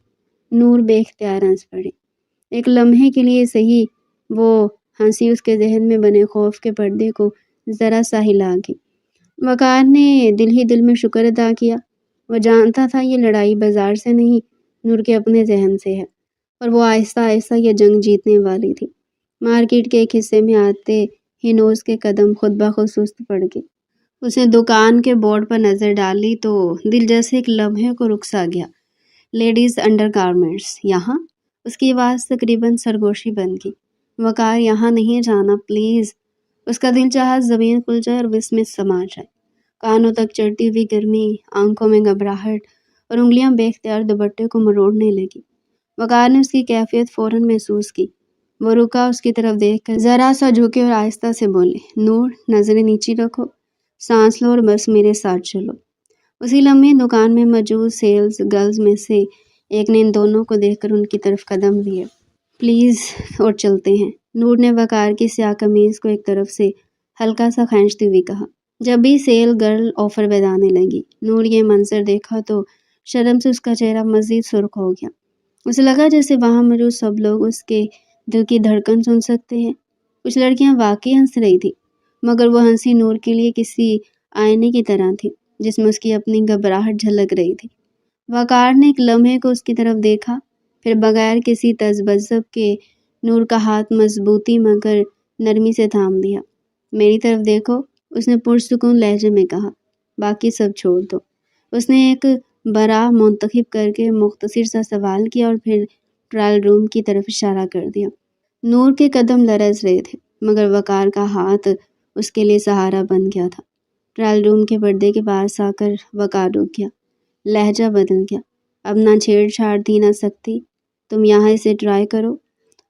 نور بے اختیار ہنس پڑی۔ ایک لمحے کے لیے صحیح وہ ہنسی اس کے ذہن میں بنے خوف کے پردے کو ذرا سا ہلا گئی۔ وقار نے دل ہی دل میں شکر ادا کیا۔ وہ جانتا تھا یہ لڑائی بازار سے نہیں، نور کے اپنے ذہن سے ہے، اور وہ آہستہ آہستہ یہ جنگ جیتنے والی تھی۔ مارکیٹ کے ایک حصے میں آتے ہی نوز کے قدم خود بخود سست پڑ گئے۔ اس نے دکان کے بورڈ پر نظر ڈالی تو دل جیسے ایک لمحے کو رک سا گیا۔ لیڈیز انڈر گارمنٹس یہاں؟ اس کی آواز تقریباً سرگوشی بن گئی۔ وقار یہاں نہیں جانا پلیز۔ اس کا دل چاہا زمین کھل جائے اور اس میں سما جائے۔ کانوں تک چڑھتی ہوئی گرمی، آنکھوں میں گھبراہٹ اور انگلیاں بے اختیار دوپٹے کو مروڑنے لگی۔ وقار نے اس کی کیفیت فوراً محسوس کی۔ وہ رکا، اس کی طرف دیکھ کر ذرا سا جھکے اور آہستہ سے بولے، نور نظریں نیچی رکھو، سانس لو اور بس میرے ساتھ چلو۔ اسی لمحے دکان میں موجود سیلز گرلز میں سے ایک نے ان دونوں کو دیکھ کر ان کی طرف قدم لیے۔ پلیز اور چلتے ہیں، نور نے وقار کی سیاہ قمیض کو ایک طرف سے ہلکا سا کھینچتی ہوئی کہا۔ جب بھی سیل گرل آفر بدانے لگی، نور یہ منظر دیکھا تو شرم سے اس کا چہرہ مزید سرخ ہو گیا۔ اسے لگا جیسے وہاں موجود سب لوگ اس کے دل کی دھڑکن سن سکتے ہیں۔ کچھ لڑکیاں واقعی ہنس رہی تھی، مگر وہ ہنسی نور کے لیے کسی آئینے کی طرح تھی جس میں اس کی اپنی گھبراہٹ جھلک رہی تھی۔ وقار نے ایک لمحے کو اس کی طرف دیکھا، پھر بغیر کسی تذبذب کے نور کا ہاتھ مضبوطی مگر نرمی سے تھام لیا۔ میری طرف دیکھو، اس نے پرسکون لہجے میں کہا، باقی سب چھوڑ دو۔ اس نے ایک برا منتخب کر کے مختصر سا سوال کیا اور پھر ٹرائل روم کی طرف اشارہ کر دیا۔ نور کے قدم لرز رہے تھے، مگر وقار کا ہاتھ اس کے لیے سہارا بن گیا تھا۔ ٹرائل روم کے پردے کے پاس آ کر وقار رک گیا، لہجہ بدل گیا۔ اب نہ چھیڑ چھاڑ تھی نہ سختی، تم یہاں اسے ٹرائی کرو،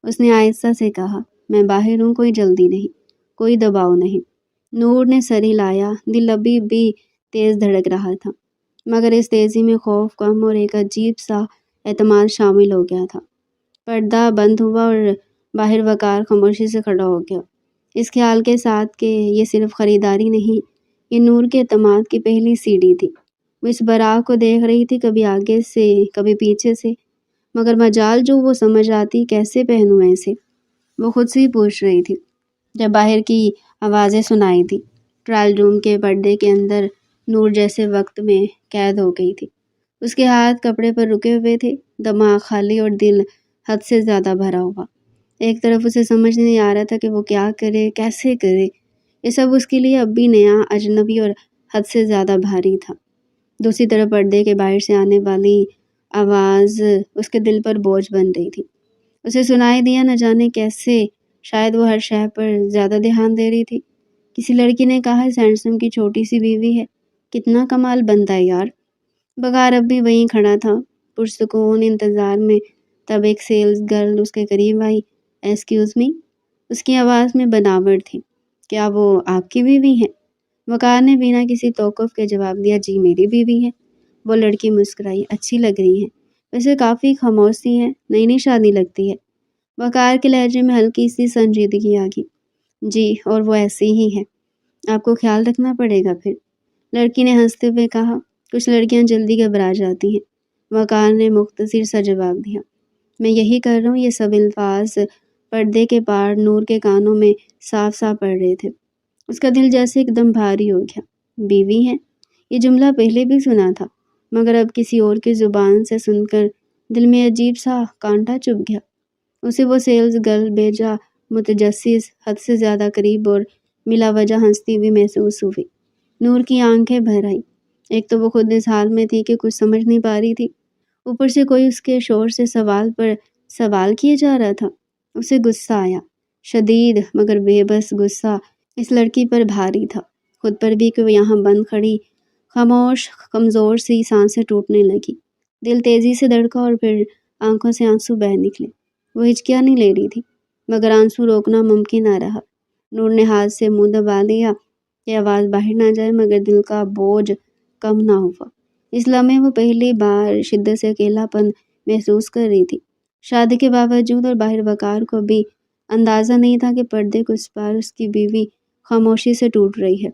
اس نے آہستہ سے کہا۔ میں باہر ہوں، کوئی جلدی نہیں، کوئی دباؤ نہیں۔ نور نے سر ہلایا، دل ابھی بھی تیز دھڑک رہا تھا، مگر اس تیزی میں خوف کم اور ایک عجیب سا اعتماد شامل ہو گیا تھا۔ پردہ بند ہوا اور باہر وقار خاموشی سے کھڑا ہو گیا، اس خیال کے ساتھ کہ یہ صرف خریداری نہیں، یہ نور کے اعتماد کی پہلی سیڑھی تھی۔ وہ اس براق کو دیکھ رہی تھی، کبھی آگے سے کبھی پیچھے سے، مگر مجال جو وہ سمجھ آتی کیسے پہنوں ایسے، وہ خود سے ہی پوچھ رہی تھی۔ جب باہر کی آوازیں سنائی تھی، ٹرائل روم کے پردے کے اندر نور جیسے وقت میں قید ہو گئی تھی۔ اس کے ہاتھ کپڑے پر رکے ہوئے تھے، دماغ خالی اور دل حد سے زیادہ بھرا ہوا۔ ایک طرف اسے سمجھ نہیں آ رہا تھا کہ وہ کیا کرے، کیسے کرے۔ یہ سب اس کے لیے اب بھی نیا، اجنبی اور حد سے زیادہ بھاری تھا۔ دوسری طرف پردے کے باہر سے آنے والی آواز اس کے دل پر بوجھ بن رہی تھی۔ اسے سنائی دیا نہ جانے کیسے، شاید وہ ہر شے پر زیادہ دھیان دے رہی تھی۔ کسی لڑکی نے کہا، سینڈسم کی چھوٹی سی بیوی ہے، کتنا کمال بنتا ہے یار۔ وقار اب بھی وہیں کھڑا تھا، پرسکون انتظار میں۔ تب ایک سیلز گرل اس کے قریب آئی۔ ایکسکیوز می، اس کی آواز میں بناوٹ تھی، کیا وہ آپ کی بیوی ہے؟ وقار نے بنا کسی توقف کے جواب دیا، جی میری بیوی ہے۔ وہ لڑکی مسکرائی، اچھی لگ رہی ہیں، ویسے کافی خاموش سی ہیں، نئی نئی شادی لگتی ہے۔ وقار کے لہجے میں ہلکی سی سنجیدگی آ گئی۔ جی، اور وہ ایسی ہی ہے، آپ کو خیال رکھنا پڑے گا پھر، لڑکی نے ہنستے ہوئے کہا۔ کچھ لڑکیاں جلدی گھبرا جاتی ہیں، وقار نے مختصر سا جواب دیا۔ میں یہی کر رہا ہوں۔ یہ سب الفاظ پردے کے پار نور کے کانوں میں صاف صاف پڑ رہے تھے۔ اس کا دل جیسے ایک دم بھاری ہو گیا۔ بیوی ہے، یہ جملہ پہلے بھی سنا تھا، مگر اب کسی اور کی زبان سے سن کر دل میں عجیب سا کانٹا چبھ گیا۔ اسے وہ سیلز گرل بیجا متجسس، حد سے زیادہ قریب اور ملا وجہ ہنستی ہوئی محسوس ہوئی۔ نور کی آنکھیں بھر آئی۔ ایک تو وہ خود اس حال میں تھی کہ کچھ سمجھ نہیں پا رہی تھی، اوپر سے کوئی اس کے شور سے سوال پر سوال کیے جا رہا تھا۔ اسے غصہ آیا، شدید مگر بے بس غصہ اس لڑکی پر بھاری تھا، خود پر بھی کہ وہ یہاں بند کھڑی، خاموش، کمزور سی سانسیں ٹوٹنے لگی۔ دل تیزی سے دھڑکا اور پھر آنکھوں سے آنسو بہہ نکلے۔ وہ ہچکیاں نہیں لے رہی تھی، مگر آنسو روکنا ممکن نہ رہا۔ نور نے ہاتھ سے منہ دبا لیا کہ آواز باہر نہ جائے، مگر دل کا بوجھ کم نہ ہوا۔ اس لمحے وہ پہلی بار شدت سے اکیلا پن محسوس کر رہی تھی۔ شادی کے باوجود اور باہر وقار کو بھی اندازہ نہیں تھا کہ پردے کو اس بار اس کی بیوی خاموشی سے ٹوٹ رہی ہے۔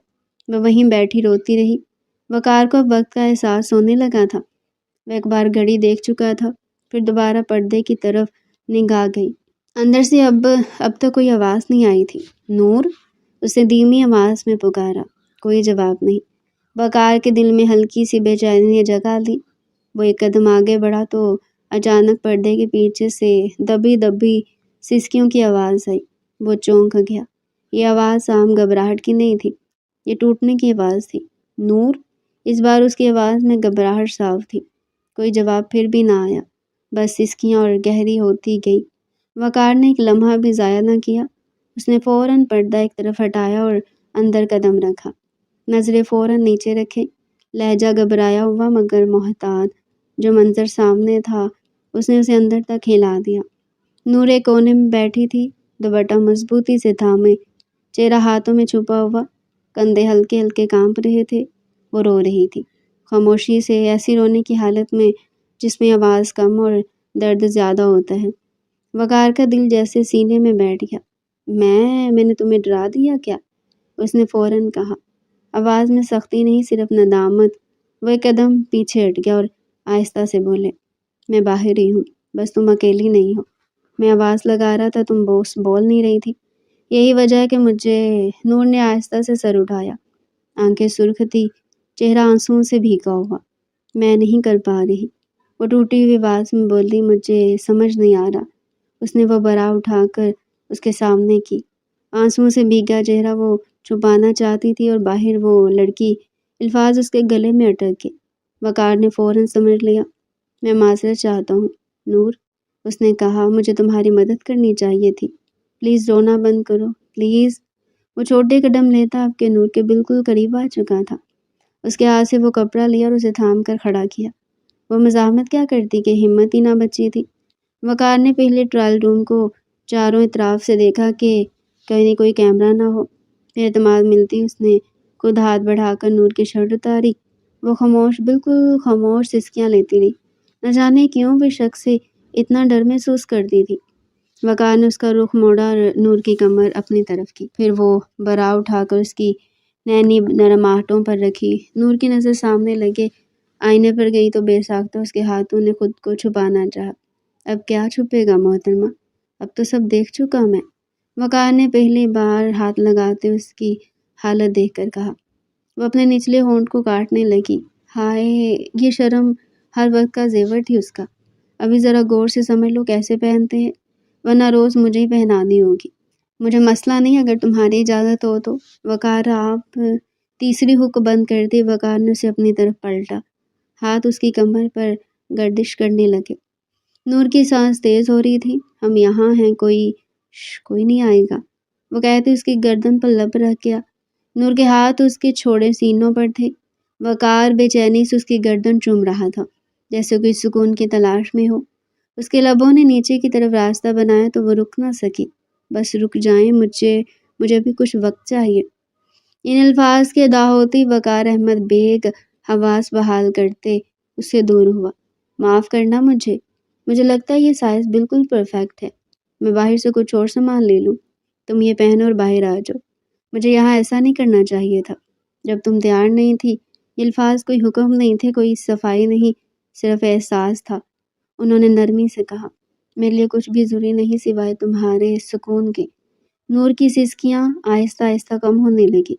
وہ وہیں بیٹھی روتی رہی۔ وقار کو اب وقت کا احساس ہونے لگا تھا۔ وہ ایک بار گھڑی دیکھ چکا تھا، پھر دوبارہ پردے کی طرف نگاہ گئی۔ اندر سے اب تک کوئی آواز نہیں آئی تھی۔ نور، اس نے دھیمی آواز میں پکارا۔ کوئی جواب نہیں۔ وقار کے دل میں ہلکی سی بے چینی نے جگہ لی۔ وہ ایک قدم آگے بڑھا تو اچانک پردے کے پیچھے سے دبی دبی سسکیوں کی آواز آئی۔ وہ چونک گیا۔ یہ آواز عام گھبراہٹ کی نہیں تھی، یہ ٹوٹنے کی آواز تھی۔ نور، اس بار اس کی آواز میں گھبراہٹ صاف تھی۔ کوئی جواب پھر بھی نہ آیا، بس سسکیاں اور گہری ہوتی گئی۔ وقار نے ایک لمحہ بھی ضائع نہ کیا۔ اس نے فوراً پردہ ایک طرف ہٹایا اور اندر قدم رکھا۔ نظریں فوراً نیچے رکھے، لہجہ گھبرایا ہوا مگر محتاط۔ جو منظر سامنے تھا اس نے اسے اندر تک ہلا دیا۔ نور ایک کونے میں بیٹھی تھی، دوپٹہ مضبوطی سے تھامے، چہرہ ہاتھوں میں چھپا ہوا، کندھے ہلکے ہلکے کانپ رہے تھے۔ وہ رو رہی تھی، خاموشی سے، ایسی رونے کی حالت میں جس میں آواز کم اور درد زیادہ ہوتا ہے۔ وقار کا دل جیسے سینے میں بیٹھ گیا۔ میں نے تمہیں ڈرا دیا کیا؟ اس نے فوراً کہا، آواز میں سختی نہیں، صرف ندامت۔ وہ ایک قدم پیچھے ہٹ گیا اور آہستہ سے بولے، میں باہر ہی ہوں، بس تم اکیلی نہیں ہو۔ میں آواز لگا رہا تھا، تم بول نہیں رہی تھی، یہی وجہ ہے کہ مجھے… نور نے آہستہ سے سر اٹھایا، آنکھیں سرخ تھی، چہرہ آنسوؤں سے بھیگا ہوا۔ میں نہیں کر پا رہی، وہ ٹوٹی ہوئی آواز میں بولی، مجھے سمجھ نہیں آ رہا۔ اس نے وہ برا اٹھا کر اس کے سامنے کی۔ آنسوؤں سے بھیگا چہرہ وہ چھپانا چاہتی تھی اور باہر وہ لڑکی الفاظ اس کے گلے میں اٹک گئے۔ وقار نے فوراً سمجھ لیا۔ میں معذرت چاہتا ہوں نور، اس نے کہا، مجھے تمہاری مدد کرنی چاہیے تھی۔ پلیز رونا بند کرو، پلیز۔ وہ چھوٹے قدم لیتا اب کے نور کے بالکل قریب آ چکا تھا۔ اس کے ہاتھ سے وہ کپڑا لیا اور اسے تھام کر کھڑا کیا۔ وہ مزاحمت کیا کرتی کہ ہمت ہی نہ بچی تھی۔ وقار نے پہلے ٹرائل روم کو چاروں اطراف سے دیکھا کہ کہیں کوئی کیمرہ نہ ہو۔ پھر اعتماد ملتی اس نے خود ہاتھ بڑھا کر نور کی شرٹ اتاری۔ وہ خاموش، بالکل خاموش سسکیاں لیتی رہی۔ نہ جانے کیوں وہ شخص سے اتنا ڈر محسوس کرتی تھی۔ وقار نے اس کا رخ موڑا اور نور کی کمر اپنی طرف کی، پھر وہ برا اٹھا کر اس کی نینی نرم آہٹوں پر رکھی۔ نور کی نظر سامنے لگے آئینے پر گئی تو بے ساختہ اس کے ہاتھوں نے خود کو چھپانا چاہا۔ اب کیا چھپے گا محترمہ، اب تو سب دیکھ چکا میں، وقار نے پہلی بار ہاتھ لگاتے اس کی حالت دیکھ کر کہا۔ وہ اپنے نچلے ہونٹ کو کاٹنے لگی۔ ہائے، یہ شرم ہر وقت کا زیور تھی اس کا۔ ابھی ذرا غور سے سمجھ لو کیسے پہنتے ہیں، ورنہ روز مجھے ہی پہنانی ہوگی۔ مجھے مسئلہ نہیں اگر تمہاری اجازت ہو تو۔ وقار، آپ… تیسری ہک بند کرتے وقار نے اسے اپنی طرف پلٹا، ہاتھ اس کی کمر پر گردش کرنے لگے۔ نور کی سانس تیز ہو رہی تھی۔ ہم یہاں ہیں، کوئی نہیں آئے گا، وہ کہتے اس کی گردن پر لب رکھ گیا۔ نور کے ہاتھ اس کے چھوڑے سینوں پر تھے۔ وقار بے چینی سے اس کی گردن چوم رہا تھا، جیسے کوئی سکون کی تلاش میں ہو۔ اس کے لبوں نے نیچے کی طرف راستہ بنایا تو وہ رک نہ سکی۔ بس رک جائیں، مجھے بھی کچھ وقت چاہیے۔ ان الفاظ کے ادا ہوتی وقار احمد بیگ حواس بحال کرتے اس سے دور ہوا۔ معاف کرنا مجھے لگتا ہے یہ سائز بالکل پرفیکٹ ہے۔ میں باہر سے کچھ اور سامان لے لوں، تم یہ پہنو اور باہر آ جاؤ۔ مجھے یہاں ایسا نہیں کرنا چاہیے تھا جب تم تیار نہیں تھی۔ یہ الفاظ کوئی حکم نہیں تھے، کوئی صفائی نہیں، صرف احساس تھا۔ انہوں نے نرمی سے کہا، میرے لیے کچھ بھی ضروری نہیں سوائے تمہارے سکون کے۔ نور کی سسکیاں آہستہ آہستہ کم ہونے لگی۔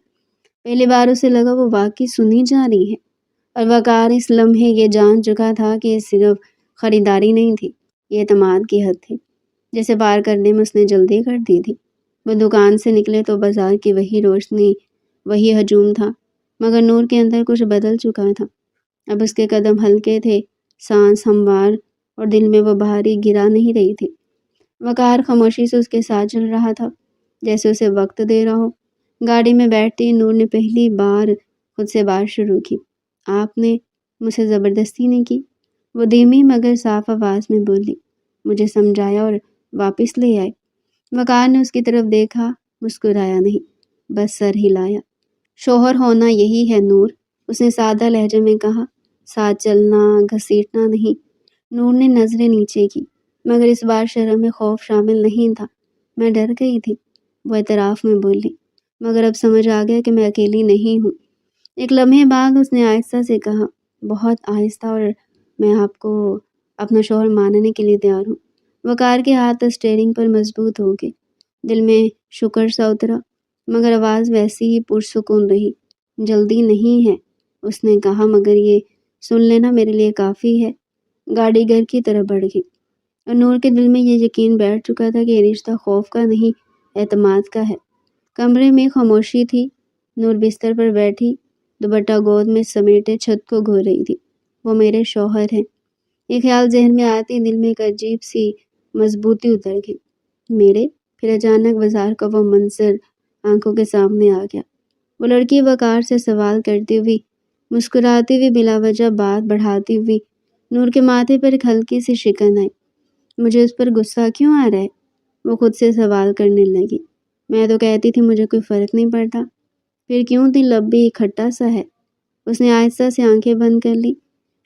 پہلی بار اسے لگا وہ واقعی سنی جا رہی ہے، اور وقار اس لمحے یہ جان چکا تھا کہ یہ صرف خریداری نہیں تھی، یہ اعتماد کی حد تھی جسے پار کرنے میں اس نے جلدی کر دی تھی۔ وہ دکان سے نکلے تو بازار کی وہی روشنی، وہی ہجوم تھا، مگر نور کے اندر کچھ بدل چکا تھا۔ اب اس کے قدم ہلکے تھے، سانس ہموار، اور دل میں وہ بھاری گرا نہیں رہی تھی۔ وقار خاموشی سے اس کے ساتھ چل رہا تھا، جیسے اسے وقت دے رہا ہو۔ گاڑی میں بیٹھتی نور نے پہلی بار خود سے بات شروع کی، آپ نے مجھ سے زبردستی نہیں کی؟ وہ دھیمی مگر صاف آواز میں بولی، مجھے سمجھایا اور واپس لے آئے۔ وقار نے اس کی طرف دیکھا، مسکرایا نہیں، بس سر ہلایا۔ شوہر ہونا یہی ہے نور، اس نے سادہ لہجے میں کہا، ساتھ چلنا، گھسیٹنا نہیں۔ نور نے نظریں نیچے کی، مگر اس بار شرم میں خوف شامل نہیں تھا۔ میں ڈر گئی تھی، وہ اعتراف میں بولی، مگر اب سمجھ آ گیا کہ میں اکیلی نہیں ہوں۔ ایک لمحے بعد اس نے آہستہ سے کہا، بہت آہستہ، اور میں آپ کو اپنا شوہر ماننے کے لیے تیار ہوں۔ وقار کے ہاتھ اسٹیئرنگ پر مضبوط ہو گئے۔ دل میں شکر سا اترا، مگر آواز ویسی ہی پرسکون رہی۔ جلدی نہیں ہے، اس نے کہا، مگر یہ سن لینا میرے لیے کافی ہے۔ گاڑی گھر کی طرف بڑھ گئی، اور نور کے دل میں یہ یقین بیٹھ چکا تھا کہ یہ رشتہ خوف کا نہیں، اعتماد کا ہے۔ کمرے میں خاموشی تھی۔ نور بستر پر بیٹھی، دوپٹہ گود میں سمیٹے چھت کو گھو رہی تھی۔ وہ میرے شوہر ہیں، یہ خیال ذہن میں آتی دل میں ایک عجیب سی مضبوطی اتر گئی۔ میرے؟ پھر اچانک بازار کا وہ منظر آنکھوں کے سامنے آ گیا۔ وہ لڑکی وقار سے سوال کرتی ہوئی، مسکراتی ہوئی، بلا وجہ بات بڑھاتی ہوئی۔ نور کے ماتھے پر ایک ہلکی سی شکن آئی۔ مجھے اس پر غصہ کیوں آ رہا ہے؟ وہ خود سے سوال کرنے لگی۔ میں تو کہتی تھی مجھے کوئی فرق نہیں پڑتا، پھر کیوں دل اب بھی کھٹا سا ہے؟ اس نے آہستہ سے آنکھیں بند کر لی،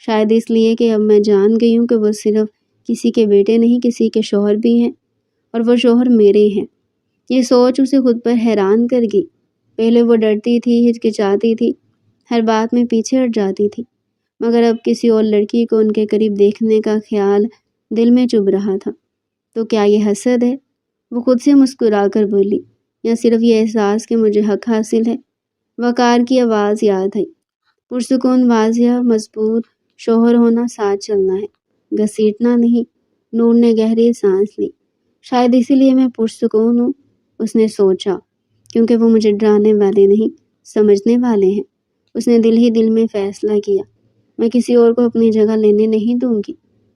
شاید اس لیے کہ اب میں جان گئی ہوں کہ وہ صرف کسی کے بیٹے نہیں، کسی کے شوہر بھی ہیں، اور وہ شوہر میرے ہیں۔ یہ سوچ اسے خود پر حیران کر گئی۔ پہلے وہ ڈرتی تھی، ہچکچاتی تھی، ہر بات میں پیچھے ہٹ جاتی تھی، مگر اب کسی اور لڑکی کو ان کے قریب دیکھنے کا خیال دل میں چبھ رہا تھا۔ تو کیا یہ حسد ہے؟ وہ خود سے مسکرا کر بولی، یا صرف یہ احساس کہ مجھے حق حاصل ہے؟ وقار کی آواز یاد آئی، پرسکون، واضح، مضبوط، شوہر ہونا ساتھ چلنا ہے، گھسیٹنا نہیں۔ نور نے گہری سانس لی۔ شاید اسی لیے میں پرسکون ہوں، اس نے سوچا، کیونکہ وہ مجھے ڈرانے والے نہیں، سمجھنے والے ہیں۔ اس نے دل ہی دل میں فیصلہ کیا، میں کسی اور کو اپنی جگہ لینے نہیں دوں گی،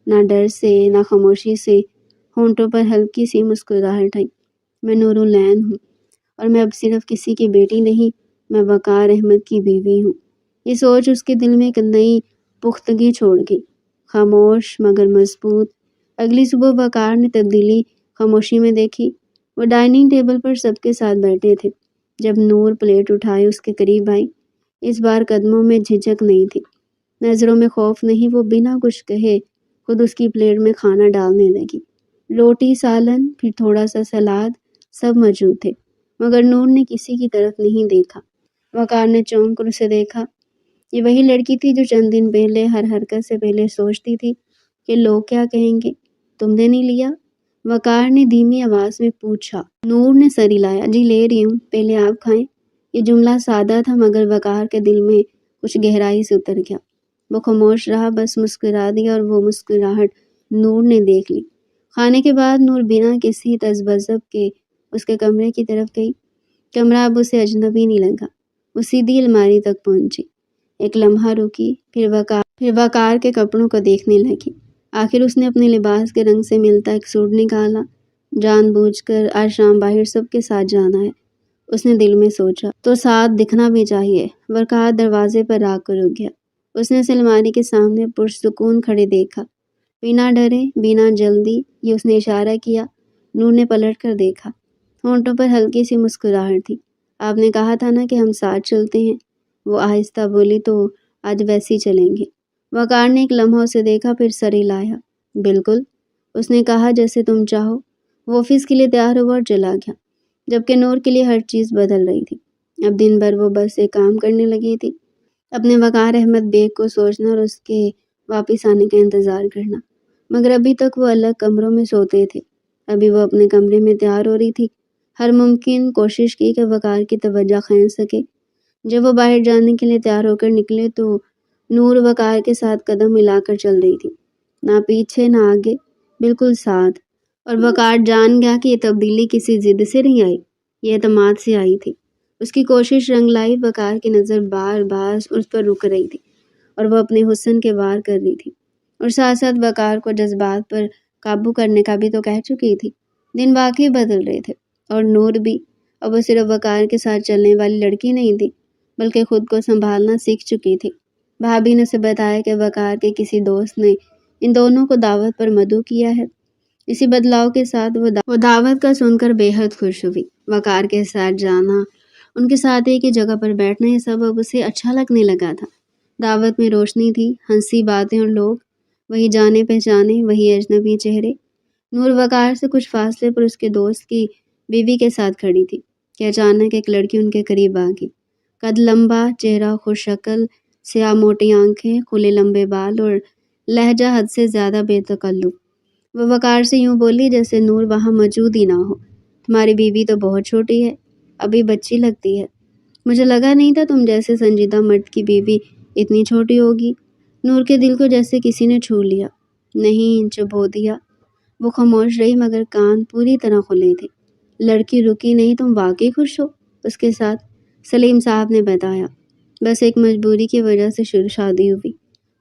نہ ڈر سے، نہ خاموشی سے۔ ہونٹوں پر ہلکی سی مسکراہٹ آئی۔ میں نور العین ہوں، اور میں اب صرف کسی کی بیٹی نہیں، میں وقار احمد کی بیوی ہوں۔ یہ سوچ اس کے دل میں ایک نئی پختگی چھوڑ گئی، خاموش مگر مضبوط۔ اگلی صبح وقار نے تبدیلی خاموشی میں دیکھی۔ وہ ڈائننگ ٹیبل پر سب کے ساتھ بیٹھے تھے۔ جب نور پلیٹ اٹھائے اس کے قریب آئی، اس بار قدموں میں جھجک نہیں تھی، نظروں میں خوف نہیں۔ وہ بنا کچھ کہے خود اس کی پلیٹ میں کھانا ڈالنے لگی۔ روٹی، سالن، پھر تھوڑا سا سلاد، سب موجود تھے، مگر نور نے کسی کی طرف نہیں دیکھا۔ وقار نے چونک کر اسے دیکھا۔ یہ وہی لڑکی تھی جو چند دن پہلے ہر حرکت سے پہلے سوچتی تھی کہ لوگ کیا کہیں گے۔ تم نے نہیں لیا؟ وقار نے دھیمی آواز میں پوچھا۔ نور نے سر ہلایا، جی لے رہی ہوں، پہلے آپ کھائیں۔ یہ جملہ سادہ تھا، مگر وقار کے دل میں کچھ گہرائی سے اتر گیا۔ وہ خاموش رہا، بس مسکرا دیا، اور وہ مسکراہٹ نور نے دیکھ لی۔ کھانے کے بعد نور بنا کسی تذبذب کے اس کے کمرے کی طرف گئی۔ کمرہ اب اسے اجنبی نہیں لگا۔ وہ سیدھی الماری تک پہنچی، ایک لمحہ رکی، پھر وقار کے کپڑوں کو دیکھنے لگی۔ آخر اس نے اپنے لباس کے رنگ سے ملتا ایک سوٹ نکالا۔ جان بوجھ کر آج شام باہر سب کے ساتھ جانا ہے، اس نے دل میں سوچا، تو ساتھ دکھنا بھی چاہیے۔ وقار دروازے پر آ کر رک گیا۔ اس نے اسے الماری کے سامنے پرسکون کھڑے دیکھا، بنا ڈرے، بنا جلدی۔ یہ اس نے اشارہ کیا۔ نور نے پلٹ کر دیکھا، ہونٹوں پر ہلکی سی مسکراہٹ تھی۔ آپ نے کہا تھا نا کہ ہم ساتھ چلتے ہیں، وہ آہستہ بولی، تو آج ویسے ہی چلیں گے۔ وقار نے ایک لمحہ اسے دیکھا، پھر سر ہلایا۔ بالکل، اس نے کہا، جیسے تم چاہو۔ وہ آفس کے لیے تیار ہوا اور چلا گیا، جبکہ نور کے لیے ہر چیز بدل رہی تھی۔ اب دن بھر وہ بس ایک کام کرنے لگی تھی، اپنے وقار احمد بیگ کو سوچنا اور اس کے واپس آنے کا انتظار کرنا۔ مگر ابھی تک وہ الگ کمروں میں سوتے تھے، ابھی وہ اپنے کمرے میں تیار ہو رہی تھی۔ ہر ممکن کوشش کی کہ وقار کی توجہ کھینچ سکے۔ جب وہ باہر جانے کے لیے تیار ہو کر نکلے تو نور وقار کے ساتھ قدم ملا کر چل رہی تھی، نہ پیچھے نہ آگے، بالکل ساتھ۔ اور وقار جان گیا کہ یہ تبدیلی کسی ضد سے نہیں آئی، یہ اعتماد سے آئی تھی۔ اس کی کوشش رنگ لائی۔ وقار کی نظر بار بار اس پر رک رہی تھی، اور وہ اپنے حسن کے وار کر رہی تھی، اور ساتھ ساتھ وقار کو جذبات پر قابو کرنے کا بھی تو کہہ چکی تھی۔ دن واقعی بدل رہے تھے، اور نور بھی۔ اب وہ صرف وقار کے ساتھ چلنے والی لڑکی نہیں تھی، بلکہ خود کو سنبھالنا سیکھ چکی تھی۔ بھابھی نے اسے بتایا کہ وقار کے کسی دوست نے ان دونوں کو دعوت پر مدعو کیا ہے۔ اسی بدلاؤ کے ساتھ وہ دعوت کا سن کر بے حد خوش ہوئی۔ وقار کے ساتھ جانا، ان کے ساتھ ایک ہی جگہ پر بیٹھنا، یہ سب اب اسے اچھا لگنے لگا تھا۔ دعوت میں روشنی تھی، ہنسی، باتیں اور لوگ، وہی جانے پہچانے، وہی اجنبی چہرے۔ نور وقار سے کچھ فاصلے پر اس کے دوست کی بیوی کے ساتھ کھڑی تھی کہ اچانک ایک لڑکی ان کے قریب آ گئی۔ قد لمبا، چہرہ خوش شکل، سیاہ موٹی آنکھیں، کھلے لمبے بال اور لہجہ حد سے زیادہ بے تکلف۔ وہ وقار سے یوں بولی جیسے نور وہاں موجود ہی نہ ہو۔ تمہاری بیوی تو بہت چھوٹی ہے، ابھی بچی لگتی ہے۔ مجھے لگا نہیں تھا تم جیسے سنجیدہ مرد کی بیوی اتنی چھوٹی ہوگی۔ نور کے دل کو جیسے کسی نے چھو لیا۔ نہیں، چپ ہو دیا۔ وہ خاموش رہی مگر کان پوری طرح کھلے تھے۔ لڑکی رکی نہیں، تم واقعی خوش ہو اس کے ساتھ؟ سلیم صاحب نے بتایا، بس ایک مجبوری کی وجہ سے شادی ہوئی۔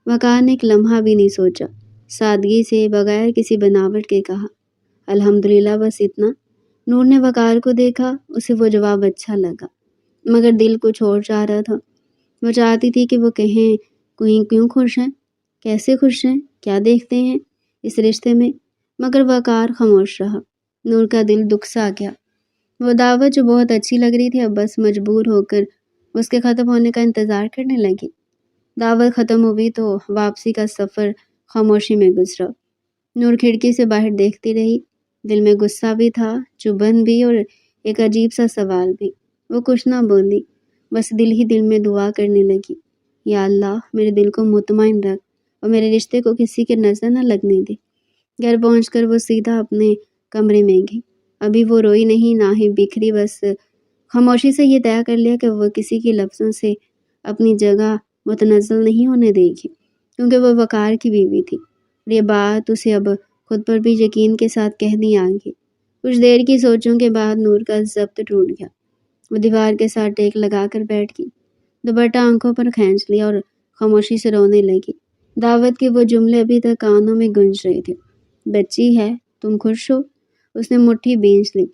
وقار نے ایک لمحہ بھی نہیں سوچا، سادگی سے بغیر کسی بناوٹ کے کہا، الحمدللہ، بس اتنا۔ نور نے وقار کو دیکھا، اسے وہ جواب اچھا لگا مگر دل کچھ اور چاہ رہا تھا۔ وہ چاہتی تھی کہ وہ کہیں کوئی کیوں خوش ہیں، کیسے خوش ہیں، کیا دیکھتے ہیں اس رشتے میں، مگر وقار خاموش رہا۔ نور کا دل دکھ سا گیا۔ وہ دعوت جو بہت اچھی لگ رہی تھی اب بس مجبور ہو کر اس کے ختم ہونے کا انتظار کرنے لگی۔ دعوت ختم ہوئی تو واپسی کا سفر خاموشی میں گزرا۔ نور کھڑکی سے باہر دیکھتی رہی، دل میں غصہ بھی تھا، چبھن بھی اور ایک عجیب سا سوال بھی۔ وہ کچھ نہ بولی، بس دل ہی دل میں دعا کرنے لگی، یا اللہ میرے دل کو مطمئن رکھ اور میرے رشتے کو کسی کے نظر نہ لگنے دے۔ گھر پہنچ کر وہ سیدھا اپنے کمرے میں گئی۔ ابھی وہ روئی نہیں، نہ ہی بکھری، بس خاموشی سے یہ طے کر لیا کہ وہ کسی کے لفظوں سے اپنی جگہ متنزل نہیں ہونے دے گی، کیونکہ وہ وقار کی بیوی تھی اور یہ بات اسے اب خود پر بھی یقین کے ساتھ کہنی آ گئی۔ کچھ دیر کی سوچوں کے بعد نور کا ضبط ٹوٹ گیا۔ وہ دیوار کے ساتھ ٹیک لگا کر بیٹھ گئی، دوپٹہ آنکھوں پر کھینچ لیا اور خاموشی سے رونے لگی۔ دعوت کے وہ جملے ابھی تک کانوں میں گونج رہے تھے، بچی ہے، تم خوش ہو؟ اس نے مٹھی بھینچ لی۔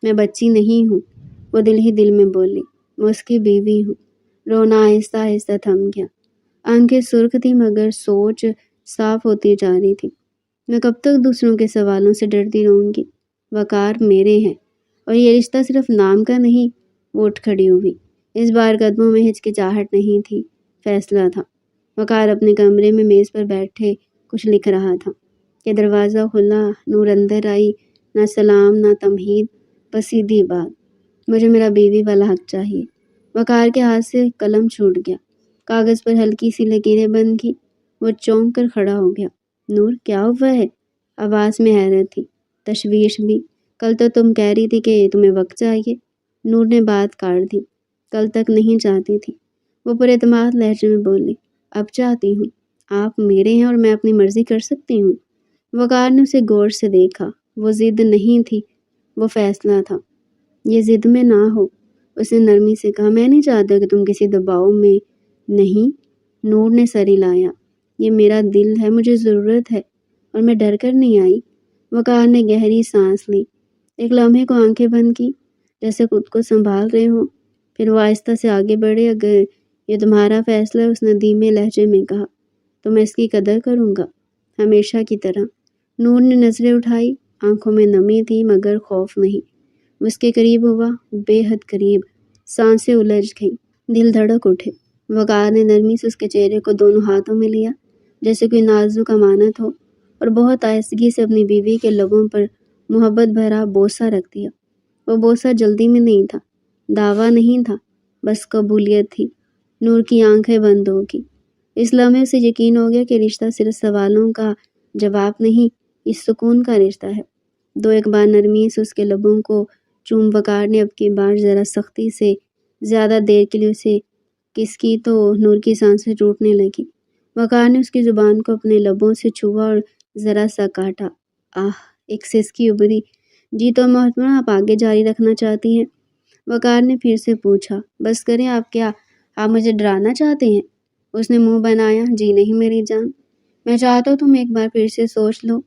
میں بچی نہیں ہوں، وہ دل ہی دل میں بولی، میں اس کی بیوی ہوں۔ رونا آہستہ آہستہ تھم گیا، آنکھیں سرخ تھی مگر سوچ صاف ہوتی جا رہی تھی۔ میں کب تک دوسروں کے سوالوں سے ڈرتی رہوں گی؟ وقار میرے ہیں اور یہ رشتہ صرف نام کا نہیں۔ وہ اٹھ کھڑی ہوئی، اس بار قدموں میں ہچکچاہٹ نہیں تھی، فیصلہ تھا۔ وقار اپنے کمرے میں میز پر بیٹھے کچھ لکھ رہا تھا کہ دروازہ کھلا، نور اندر آئی، نہ سلام نہ تمہید، بس سیدھی بات، مجھے میرا بیوی والا حق چاہیے۔ وقار کے ہاتھ سے قلم چھوٹ گیا، کاغذ پر ہلکی سی لکیریں بن گئی۔ وہ چونک کر کھڑا ہو گیا۔ نور، کیا ہوا ہے؟ آواز میں حیرت تھی، تشویش بھی۔ کل تو تم کہہ رہی تھی کہ تمہیں وقت چاہیے۔ نور نے بات کاٹ دی، کل تک نہیں چاہتی تھی۔ وہ پر اعتماد لہجے میں بولی، اب چاہتی ہوں۔ آپ میرے ہیں اور میں اپنی مرضی کر سکتی ہوں۔ وقار نے اسے غور سے دیکھا، وہ ضد نہیں تھی، وہ فیصلہ تھا۔ یہ ضد میں نہ ہو، اس نے نرمی سے کہا، میں نہیں چاہتا کہ تم کسی دباؤ میں۔ نہیں، نور نے سر ہلایا، یہ میرا دل ہے، مجھے ضرورت ہے اور میں ڈر کر نہیں آئی۔ وقار نے گہری سانس لی، ایک لمحے کو آنکھیں بند کی جیسے خود کو سنبھال رہے ہوں، پھر وہ آہستہ سے آگے بڑھے۔ اگر یہ تمہارا فیصلہ ہے، اس نے دھیمے لہجے میں کہا، تو میں اس کی قدر کروں گا، ہمیشہ کی طرح۔ نور نے نظریں اٹھائی، آنکھوں میں نمی تھی مگر خوف نہیں۔ وہ اس کے قریب ہوا، بے حد قریب، سانسیں الجھ گئیں، دل دھڑک اٹھے۔ وقار نے نرمی سے اس کے چہرے کو دونوں ہاتھوں میں لیا جیسے کوئی نازک امانت ہو، اور بہت آہستگی سے اپنی بیوی کے لبوں پر محبت بھرا بوسہ رکھ دیا۔ وہ بوسہ جلدی میں نہیں تھا، دعویٰ نہیں تھا، بس قبولیت تھی۔ نور کی آنکھیں بند ہو گئی۔ اس لمحے سے یقین ہو گیا کہ رشتہ صرف سوالوں کا جواب نہیں، اس سکون کا رشتہ ہے۔ دو ایک بار نرمی سے اس کے لبوں کو چوم وقار نے اب کی بار ذرا سختی سے زیادہ دیر کے لیے اسے کس کی تو نور کی سانسیں ٹوٹنے لگی۔ وقار نے اس کی زبان کو اپنے لبوں سے چھوا اور ذرا سا کاٹا۔ ایک سسکی ابھری۔ جی تو محترمہ، آپ آگے جاری رکھنا چاہتی ہیں؟ وقار نے پھر سے پوچھا۔ بس کریں، آپ مجھے ڈرانا چاہتے ہیں؟ اس نے منہ بنایا، جی نہیں میری جان، میں چاہتا ہوں تم ایک بار پھر سے سوچ لو۔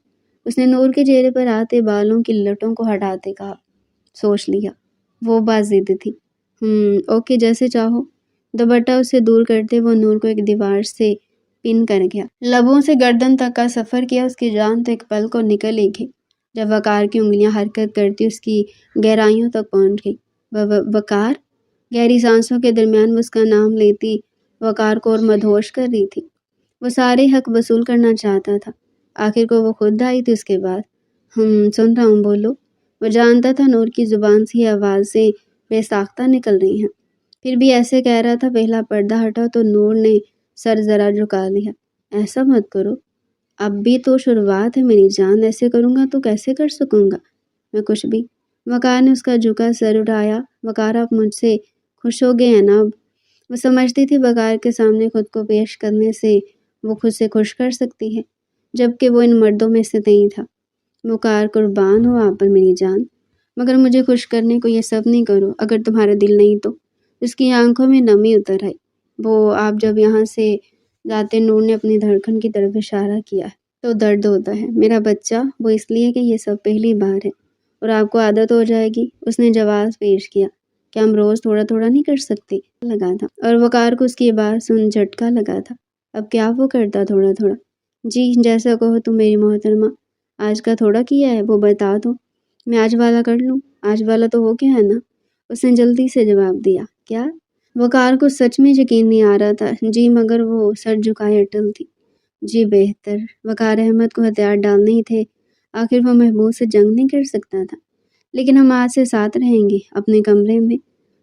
اس نے نور کے چہرے پر آتے بالوں کی لٹوں کو ہٹاتے کہا، سوچ لیا۔ وہ بات ضد تھی۔ اوکے، جیسے چاہو۔ دوپٹہ اس سے دور کرتے وہ نور کو ایک دیوار سے پن کر گیا، لبوں سے گردن تک کا سفر کیا۔ اس کی جان تو ایک پل کو نکل ہی گئی جب وقار کی انگلیاں حرکت کرتی اس کی گہرائیوں تک پہنچ گئی۔ وقار، گہری سانسوں کے درمیان وہ اس کا نام لیتی وقار کو اور مدہوش کر رہی تھی۔ وہ سارے حق وصول کرنا چاہتا تھا۔ آخر کو وہ خود آئی تھی اس کے بعد۔ سن رہا ہوں، بولو۔ وہ جانتا تھا نور کی زبان سے یہ آوازیں بے ساختہ نکل رہی ہیں، پھر بھی ایسے کہہ رہا تھا۔ پہلا پردہ ہٹا تو نور نے سر ذرا جھکا لیا۔ ایسا مت کرو، اب بھی تو شروعات ہے میری جان، ایسے کروں گا تو کیسے کر سکوں گا میں کچھ بھی۔ وقار نے اس کا جھکا سر اٹھایا۔ وقار، آپ مجھ سے خوش ہو گئے ہیں نا اب؟ وہ سمجھتی تھی وقار کے سامنے خود کو پیش کرنے سے وہ خود سے خوش کر سکتی ہے، جبکہ وہ ان مردوں میں سے نہیں تھا۔ وقار، قربان ہو آپ پر میری جان، مگر مجھے خوش کرنے کو یہ سب نہیں کرو اگر تمہارا دل نہیں تو۔ اس کی آنکھوں میں نمی اتر آئی۔ وہ آپ جب یہاں سے جاتے، نور نے اپنی دھڑکن کی طرف اشارہ کیا، تو درد ہوتا ہے میرا بچہ، وہ اس لیے کہ یہ سب پہلی بار ہے اور آپ کو عادت ہو جائے گی۔ اس نے جواز پیش کیا، کیا ہم روز تھوڑا تھوڑا نہیں کر سکتے؟ لگا تھا، اور وقار کو اس کی بات سن جھٹکا لگا تھا۔ اب کیا وہ کرتا تھوڑا تھوڑا؟ جی جیسا کہو تم میری محترمہ، آج کا تھوڑا کیا ہے وہ بتا دو، میں آج والا کر لوں۔ آج والا تو ہو گیا ہے نا؟ اس نے جلدی سے جواب دیا۔ کیا؟ وقار کو سچ میں یقین نہیں آ رہا تھا۔ جی، مگر وہ سر جھکائے اٹل تھی۔ جی بہتر، وقار احمد کو ہتھیار ڈالنے ہی تھے، آخر وہ محبوب سے جنگ نہیں کر سکتا تھا۔ لیکن ہم آج سے ساتھ رہیں گے اپنے کمرے میں۔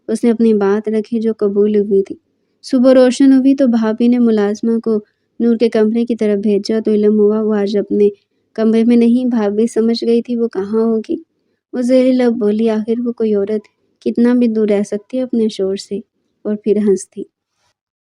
اس نے اپنی بات رکھی جو قبول ہوئی تھی۔ صبح روشن ہوئی تو بھابھی نے ملازمہ کو نور کے کمرے کی طرف بھیجا تو علم ہوا وہ آج اپنے کمرے میں نہیں۔ بھابھی سمجھ گئی تھی وہ کہاں ہوگی۔ وہ زیر لب بولی، آخر وہ کوئی عورت کتنا بھی دور رہ سکتی ہے اپنے شوہر سے، اور پھر ہنس دی۔